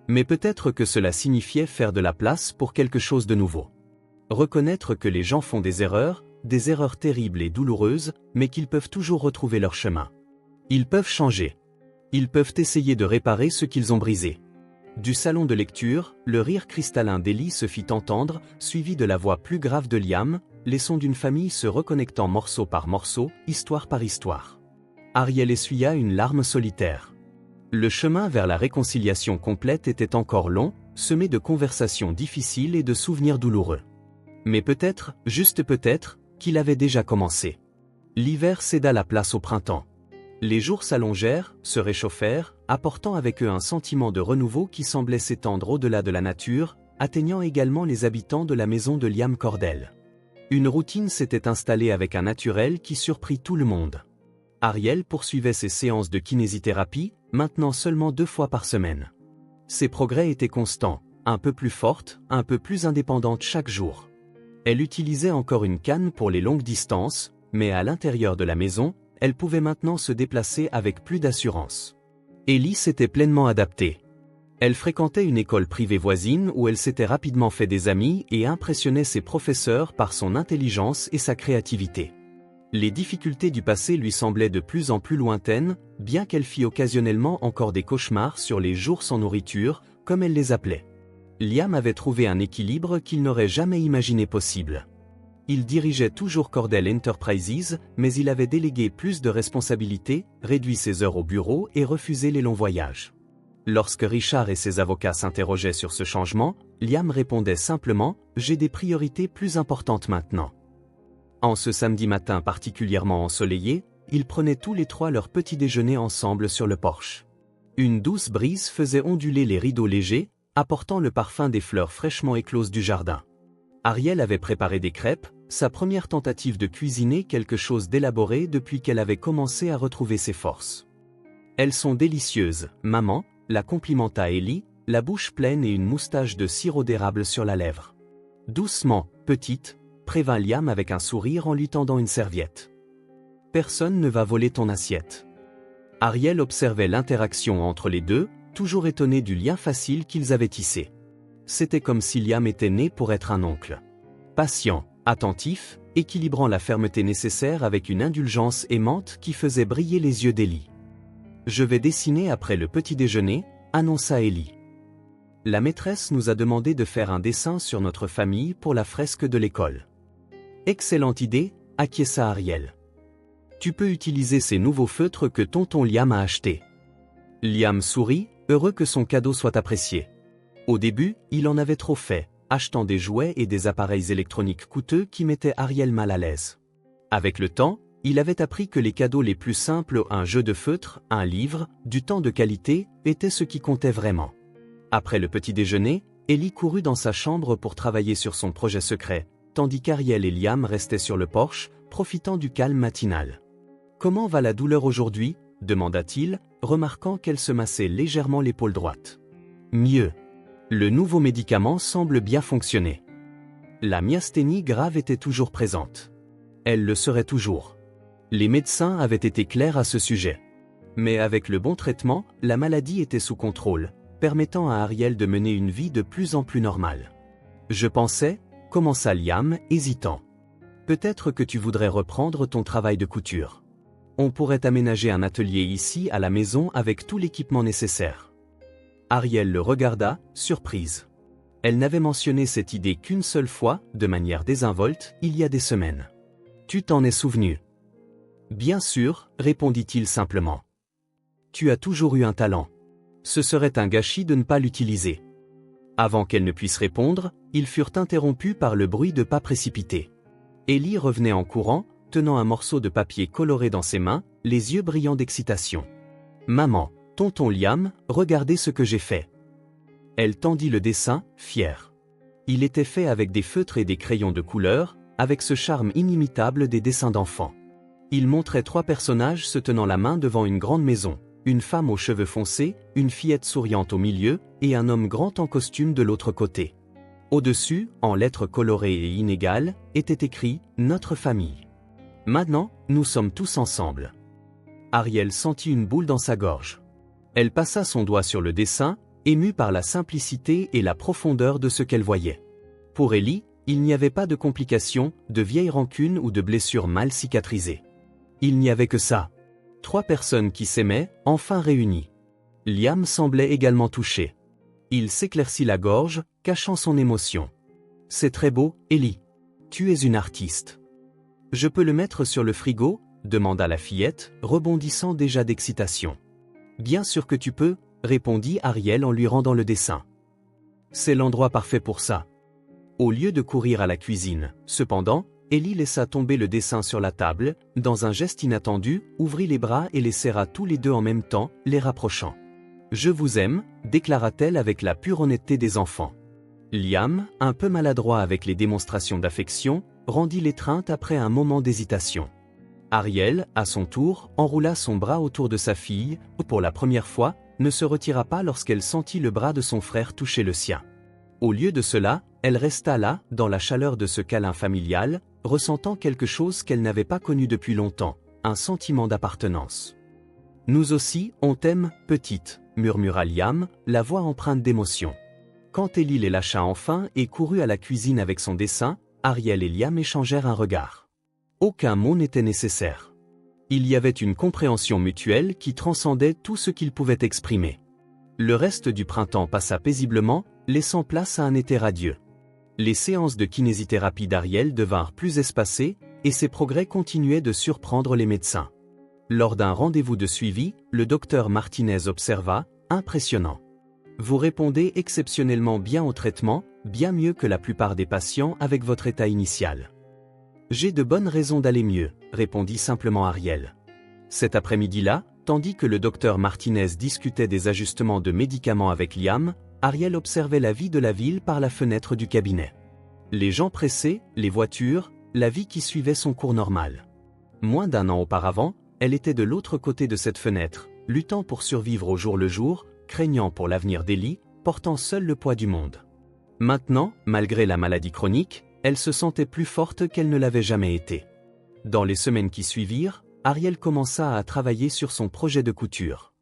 Mais peut-être que cela signifiait faire de la place pour quelque chose de nouveau. Reconnaître que les gens font des erreurs terribles et douloureuses, mais qu'ils peuvent toujours retrouver leur chemin. Ils peuvent changer. Ils peuvent essayer de réparer ce qu'ils ont brisé. Du salon de lecture, le rire cristallin d'Ellie se fit entendre, suivi de la voix plus grave de Liam, les sons d'une famille se reconnectant morceau par morceau, histoire par histoire. Ariel essuya une larme solitaire. Le chemin vers la réconciliation complète était encore long, semé de conversations difficiles et de souvenirs douloureux. Mais peut-être, juste peut-être, qu'il avait déjà commencé. L'hiver céda la place au printemps. Les jours s'allongèrent, se réchauffèrent, apportant avec eux un sentiment de renouveau qui semblait s'étendre au-delà de la nature, atteignant également les habitants de la maison de Liam Cordell. Une routine s'était installée avec un naturel qui surprit tout le monde. Ariel poursuivait ses séances de kinésithérapie, maintenant seulement 2 fois par semaine. Ses progrès étaient constants, un peu plus forte, un peu plus indépendante chaque jour. Elle utilisait encore une canne pour les longues distances, mais à l'intérieur de la maison, elle pouvait maintenant se déplacer avec plus d'assurance. Ellie s'était pleinement adaptée. Elle fréquentait une école privée voisine où elle s'était rapidement fait des amis et impressionnait ses professeurs par son intelligence et sa créativité. Les difficultés du passé lui semblaient de plus en plus lointaines, bien qu'elle fît occasionnellement encore des cauchemars sur les jours sans nourriture, comme elle les appelait. Liam avait trouvé un équilibre qu'il n'aurait jamais imaginé possible. Il dirigeait toujours Cordell Enterprises, mais il avait délégué plus de responsabilités, réduit ses heures au bureau et refusé les longs voyages. Lorsque Richard et ses avocats s'interrogeaient sur ce changement, Liam répondait simplement « J'ai des priorités plus importantes maintenant ». En ce samedi matin particulièrement ensoleillé, ils prenaient tous les 3 leur petit déjeuner ensemble sur le porche. Une douce brise faisait onduler les rideaux légers, apportant le parfum des fleurs fraîchement écloses du jardin. Ariel avait préparé des crêpes, sa première tentative de cuisiner quelque chose d'élaboré depuis qu'elle avait commencé à retrouver ses forces. « Elles sont délicieuses, maman », la complimenta Ellie, la bouche pleine et une moustache de sirop d'érable sur la lèvre. « Doucement, petite », prévint Liam avec un sourire en lui tendant une serviette. « Personne ne va voler ton assiette. » Ariel observait l'interaction entre les deux, toujours étonné du lien facile qu'ils avaient tissé. C'était comme si Liam était né pour être un oncle. Patient, attentif, équilibrant la fermeté nécessaire avec une indulgence aimante qui faisait briller les yeux d'Ellie. « Je vais dessiner après le petit déjeuner », annonça Ellie. « La maîtresse nous a demandé de faire un dessin sur notre famille pour la fresque de l'école. »« Excellente idée », acquiesça Ariel. « Tu peux utiliser ces nouveaux feutres que tonton Liam a achetés. » Liam sourit, heureux que son cadeau soit apprécié. Au début, il en avait trop fait, achetant des jouets et des appareils électroniques coûteux qui mettaient Ariel mal à l'aise. Avec le temps, il avait appris que les cadeaux les plus simples, un jeu de feutre, un livre, du temps de qualité, étaient ce qui comptait vraiment. Après le petit déjeuner, Ellie courut dans sa chambre pour travailler sur son projet secret, tandis qu'Ariel et Liam restaient sur le porche, profitant du calme matinal. « Comment va la douleur aujourd'hui » demanda-t-il, remarquant qu'elle se massait légèrement l'épaule droite. « Mieux. Le nouveau médicament semble bien fonctionner. » La myasthénie grave était toujours présente. Elle le serait toujours. Les médecins avaient été clairs à ce sujet. Mais avec le bon traitement, la maladie était sous contrôle, permettant à Ariel de mener une vie de plus en plus normale. « Je pensais, » commença Liam, hésitant. « Peut-être que tu voudrais reprendre ton travail de couture. On pourrait aménager un atelier ici à la maison avec tout l'équipement nécessaire. » Ariel le regarda, surprise. Elle n'avait mentionné cette idée qu'une seule fois, de manière désinvolte, il y a des semaines. « Tu t'en es souvenu ?»« Bien sûr, » répondit-il simplement. « Tu as toujours eu un talent. Ce serait un gâchis de ne pas l'utiliser. » Avant qu'elle ne puisse répondre, ils furent interrompus par le bruit de pas précipités. Ellie revenait en courant, tenant un morceau de papier coloré dans ses mains, les yeux brillants d'excitation. « Maman, tonton Liam, regardez ce que j'ai fait. » Elle tendit le dessin, fière. Il était fait avec des feutres et des crayons de couleur, avec ce charme inimitable des dessins d'enfants. Il montrait 3 personnages se tenant la main devant une grande maison, une femme aux cheveux foncés, une fillette souriante au milieu, et un homme grand en costume de l'autre côté. Au-dessus, en lettres colorées et inégales, était écrit « Notre famille. Maintenant, nous sommes tous ensemble. » Ariel sentit une boule dans sa gorge. Elle passa son doigt sur le dessin, émue par la simplicité et la profondeur de ce qu'elle voyait. Pour Ellie, il n'y avait pas de complications, de vieilles rancunes ou de blessures mal cicatrisées. Il n'y avait que ça. 3 personnes qui s'aimaient, enfin réunies. Liam semblait également touché. Il s'éclaircit la gorge, cachant son émotion. « C'est très beau, Ellie. Tu es une artiste. »« Je peux le mettre sur le frigo ?» demanda la fillette, rebondissant déjà d'excitation. « Bien sûr que tu peux, » répondit Ariel en lui rendant le dessin. « C'est l'endroit parfait pour ça. » Au lieu de courir à la cuisine, cependant, Ellie laissa tomber le dessin sur la table, dans un geste inattendu, ouvrit les bras et les serra tous les deux en même temps, les rapprochant. « Je vous aime », déclara-t-elle avec la pure honnêteté des enfants. Liam, un peu maladroit avec les démonstrations d'affection, rendit l'étreinte après un moment d'hésitation. Ariel, à son tour, enroula son bras autour de sa fille, pour la première fois, ne se retira pas lorsqu'elle sentit le bras de son frère toucher le sien. Au lieu de cela, elle resta là, dans la chaleur de ce câlin familial, ressentant quelque chose qu'elle n'avait pas connu depuis longtemps, un sentiment d'appartenance. « Nous aussi, on t'aime, petite », murmura Liam, la voix empreinte d'émotion. Quand Ellie les lâcha enfin et courut à la cuisine avec son dessin, Ariel et Liam échangèrent un regard. Aucun mot n'était nécessaire. Il y avait une compréhension mutuelle qui transcendait tout ce qu'ils pouvaient exprimer. Le reste du printemps passa paisiblement, laissant place à un été radieux. Les séances de kinésithérapie d'Ariel devinrent plus espacées, et ses progrès continuaient de surprendre les médecins. Lors d'un rendez-vous de suivi, le docteur Martinez observa, impressionnant. Vous répondez exceptionnellement bien au traitement, bien mieux que la plupart des patients avec votre état initial. J'ai de bonnes raisons d'aller mieux, répondit simplement Ariel. Cet après-midi-là, tandis que le docteur Martinez discutait des ajustements de médicaments avec Liam, Ariel observait la vie de la ville par la fenêtre du cabinet. Les gens pressés, les voitures, la vie qui suivait son cours normal. Moins d'1 an auparavant, elle était de l'autre côté de cette fenêtre, luttant pour survivre au jour le jour, craignant pour l'avenir d'Ellie, portant seule le poids du monde. Maintenant, malgré la maladie chronique, elle se sentait plus forte qu'elle ne l'avait jamais été. Dans les semaines qui suivirent, Ariel commença à travailler sur son projet de couture.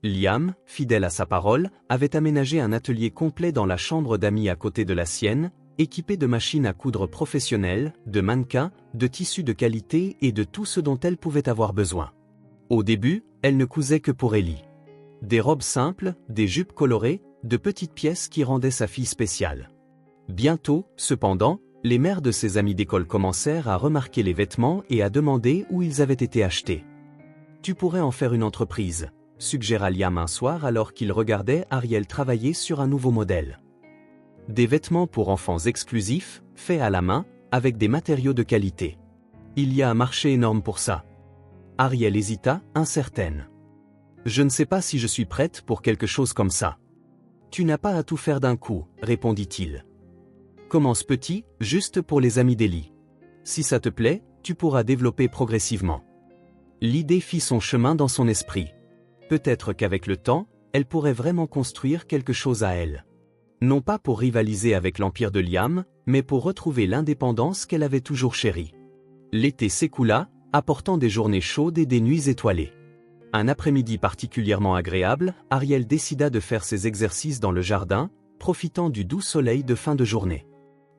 Liam, fidèle à sa parole, avait aménagé un atelier complet dans la chambre d'amis à côté de la sienne, équipée de machines à coudre professionnelles, de mannequins, de tissus de qualité et de tout ce dont elle pouvait avoir besoin. Au début, elle ne cousait que pour Ellie. Des robes simples, des jupes colorées, de petites pièces qui rendaient sa fille spéciale. Bientôt, cependant, les mères de ses amis d'école commencèrent à remarquer les vêtements et à demander où ils avaient été achetés. « Tu pourrais en faire une entreprise », suggéra Liam un soir alors qu'il regardait Ariel travailler sur un nouveau modèle. Des vêtements pour enfants exclusifs, faits à la main, avec des matériaux de qualité. Il y a un marché énorme pour ça. Ariel hésita, incertaine. Je ne sais pas si je suis prête pour quelque chose comme ça. Tu n'as pas à tout faire d'un coup, répondit-il. Commence petit, juste pour les amis d'Ellie. Si ça te plaît, tu pourras développer progressivement. L'idée fit son chemin dans son esprit. Peut-être qu'avec le temps, elle pourrait vraiment construire quelque chose à elle. Non pas pour rivaliser avec l'empire de Liam, mais pour retrouver l'indépendance qu'elle avait toujours chérie. L'été s'écoula, apportant des journées chaudes et des nuits étoilées. Un après-midi particulièrement agréable, Ariel décida de faire ses exercices dans le jardin, profitant du doux soleil de fin de journée.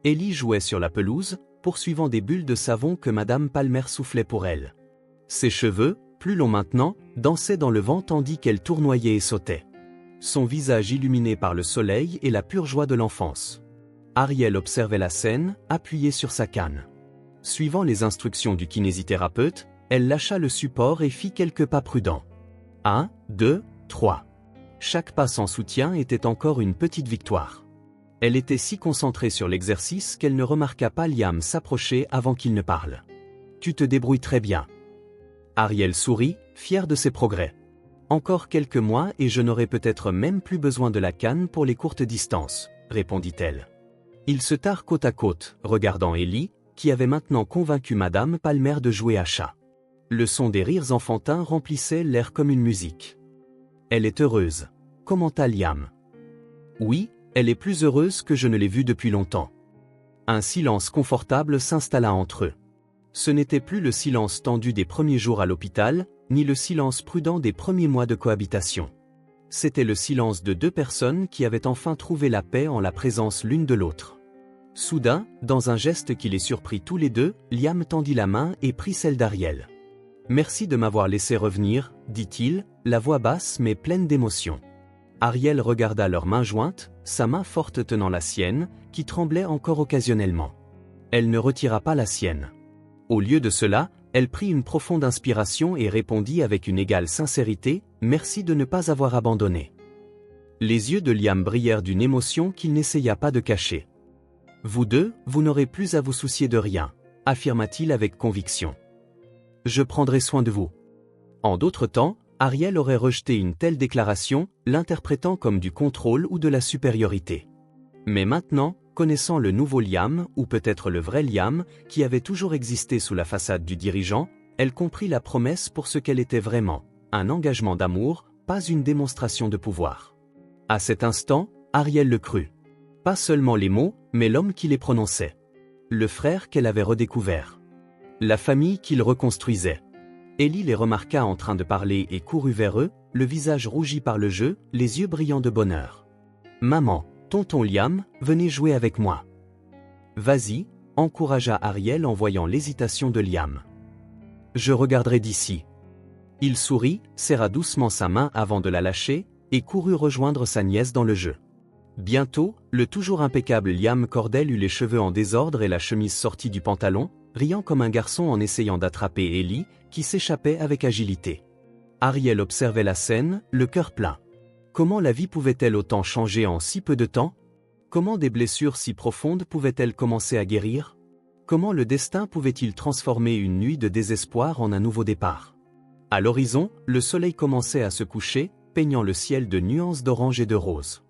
Ellie jouait sur la pelouse, poursuivant des bulles de savon que Madame Palmer soufflait pour elle. Ses cheveux, plus longs maintenant, dansaient dans le vent tandis qu'elle tournoyait et sautait. Son visage illuminé par le soleil et la pure joie de l'enfance. Ariel observait la scène, appuyée sur sa canne. Suivant les instructions du kinésithérapeute, elle lâcha le support et fit quelques pas prudents. 1, 2, 3. Chaque pas sans soutien était encore une petite victoire. Elle était si concentrée sur l'exercice qu'elle ne remarqua pas Liam s'approcher avant qu'il ne parle. « Tu te débrouilles très bien. » Ariel sourit, fière de ses progrès. « Encore quelques mois et je n'aurai peut-être même plus besoin de la canne pour les courtes distances, » répondit-elle. Ils se tinrent côte à côte, regardant Ellie, qui avait maintenant convaincu Madame Palmer de jouer à chat. Le son des rires enfantins remplissait l'air comme une musique. « Elle est heureuse, » commenta Liam. « Oui, elle est plus heureuse que je ne l'ai vue depuis longtemps. » Un silence confortable s'installa entre eux. Ce n'était plus le silence tendu des premiers jours à l'hôpital, ni le silence prudent des premiers mois de cohabitation. C'était le silence de deux personnes qui avaient enfin trouvé la paix en la présence l'une de l'autre. Soudain, dans un geste qui les surprit tous les deux, Liam tendit la main et prit celle d'Ariel. « Merci de m'avoir laissé revenir, » dit-il, la voix basse mais pleine d'émotion. Ariel regarda leurs mains jointes, sa main forte tenant la sienne, qui tremblait encore occasionnellement. Elle ne retira pas la sienne. Au lieu de cela, elle prit une profonde inspiration et répondit avec une égale sincérité, « Merci de ne pas avoir abandonné. » Les yeux de Liam brillèrent d'une émotion qu'il n'essaya pas de cacher. « Vous deux, vous n'aurez plus à vous soucier de rien, » affirma-t-il avec conviction. « Je prendrai soin de vous. » En d'autres temps, Ariel aurait rejeté une telle déclaration, l'interprétant comme du contrôle ou de la supériorité. Mais maintenant, connaissant le nouveau Liam, ou peut-être le vrai Liam, qui avait toujours existé sous la façade du dirigeant, elle comprit la promesse pour ce qu'elle était vraiment, un engagement d'amour, pas une démonstration de pouvoir. À cet instant, Ariel le crut. Pas seulement les mots, mais l'homme qui les prononçait. Le frère qu'elle avait redécouvert. La famille qu'il reconstruisait. Ellie les remarqua en train de parler et courut vers eux, le visage rougi par le jeu, les yeux brillants de bonheur. « Maman, tonton Liam, venez jouer avec moi. »« Vas-y », encouragea Ariel en voyant l'hésitation de Liam. « Je regarderai d'ici. » Il sourit, serra doucement sa main avant de la lâcher, et courut rejoindre sa nièce dans le jeu. Bientôt, le toujours impeccable Liam Cordell eut les cheveux en désordre et la chemise sortie du pantalon, riant comme un garçon en essayant d'attraper Ellie, qui s'échappait avec agilité. Ariel observait la scène, le cœur plein. Comment la vie pouvait-elle autant changer en si peu de temps? Comment des blessures si profondes pouvaient-elles commencer à guérir? Comment le destin pouvait-il transformer une nuit de désespoir en un nouveau départ? À l'horizon, le soleil commençait à se coucher, peignant le ciel de nuances d'orange et de rose.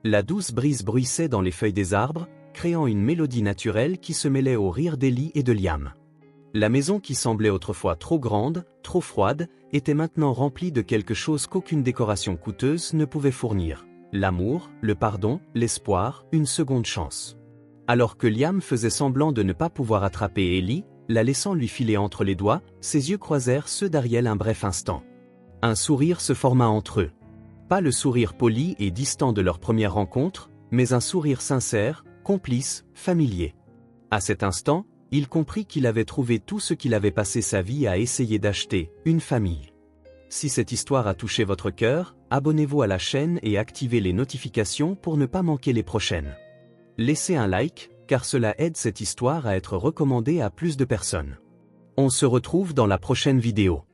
La douce brise bruissait dans les feuilles des arbres, créant une mélodie naturelle qui se mêlait aux rires d'Ellie et de Liam. La maison qui semblait autrefois trop grande, trop froide, était maintenant remplie de quelque chose qu'aucune décoration coûteuse ne pouvait fournir. L'amour, le pardon, l'espoir, une seconde chance. Alors que Liam faisait semblant de ne pas pouvoir attraper Ellie, la laissant lui filer entre les doigts, ses yeux croisèrent ceux d'Ariel un bref instant. Un sourire se forma entre eux. Pas le sourire poli et distant de leur première rencontre, mais un sourire sincère, complice, familier. À cet instant, il comprit qu'il avait trouvé tout ce qu'il avait passé sa vie à essayer d'acheter, une famille. Si cette histoire a touché votre cœur, abonnez-vous à la chaîne et activez les notifications pour ne pas manquer les prochaines. Laissez un like, car cela aide cette histoire à être recommandée à plus de personnes. On se retrouve dans la prochaine vidéo.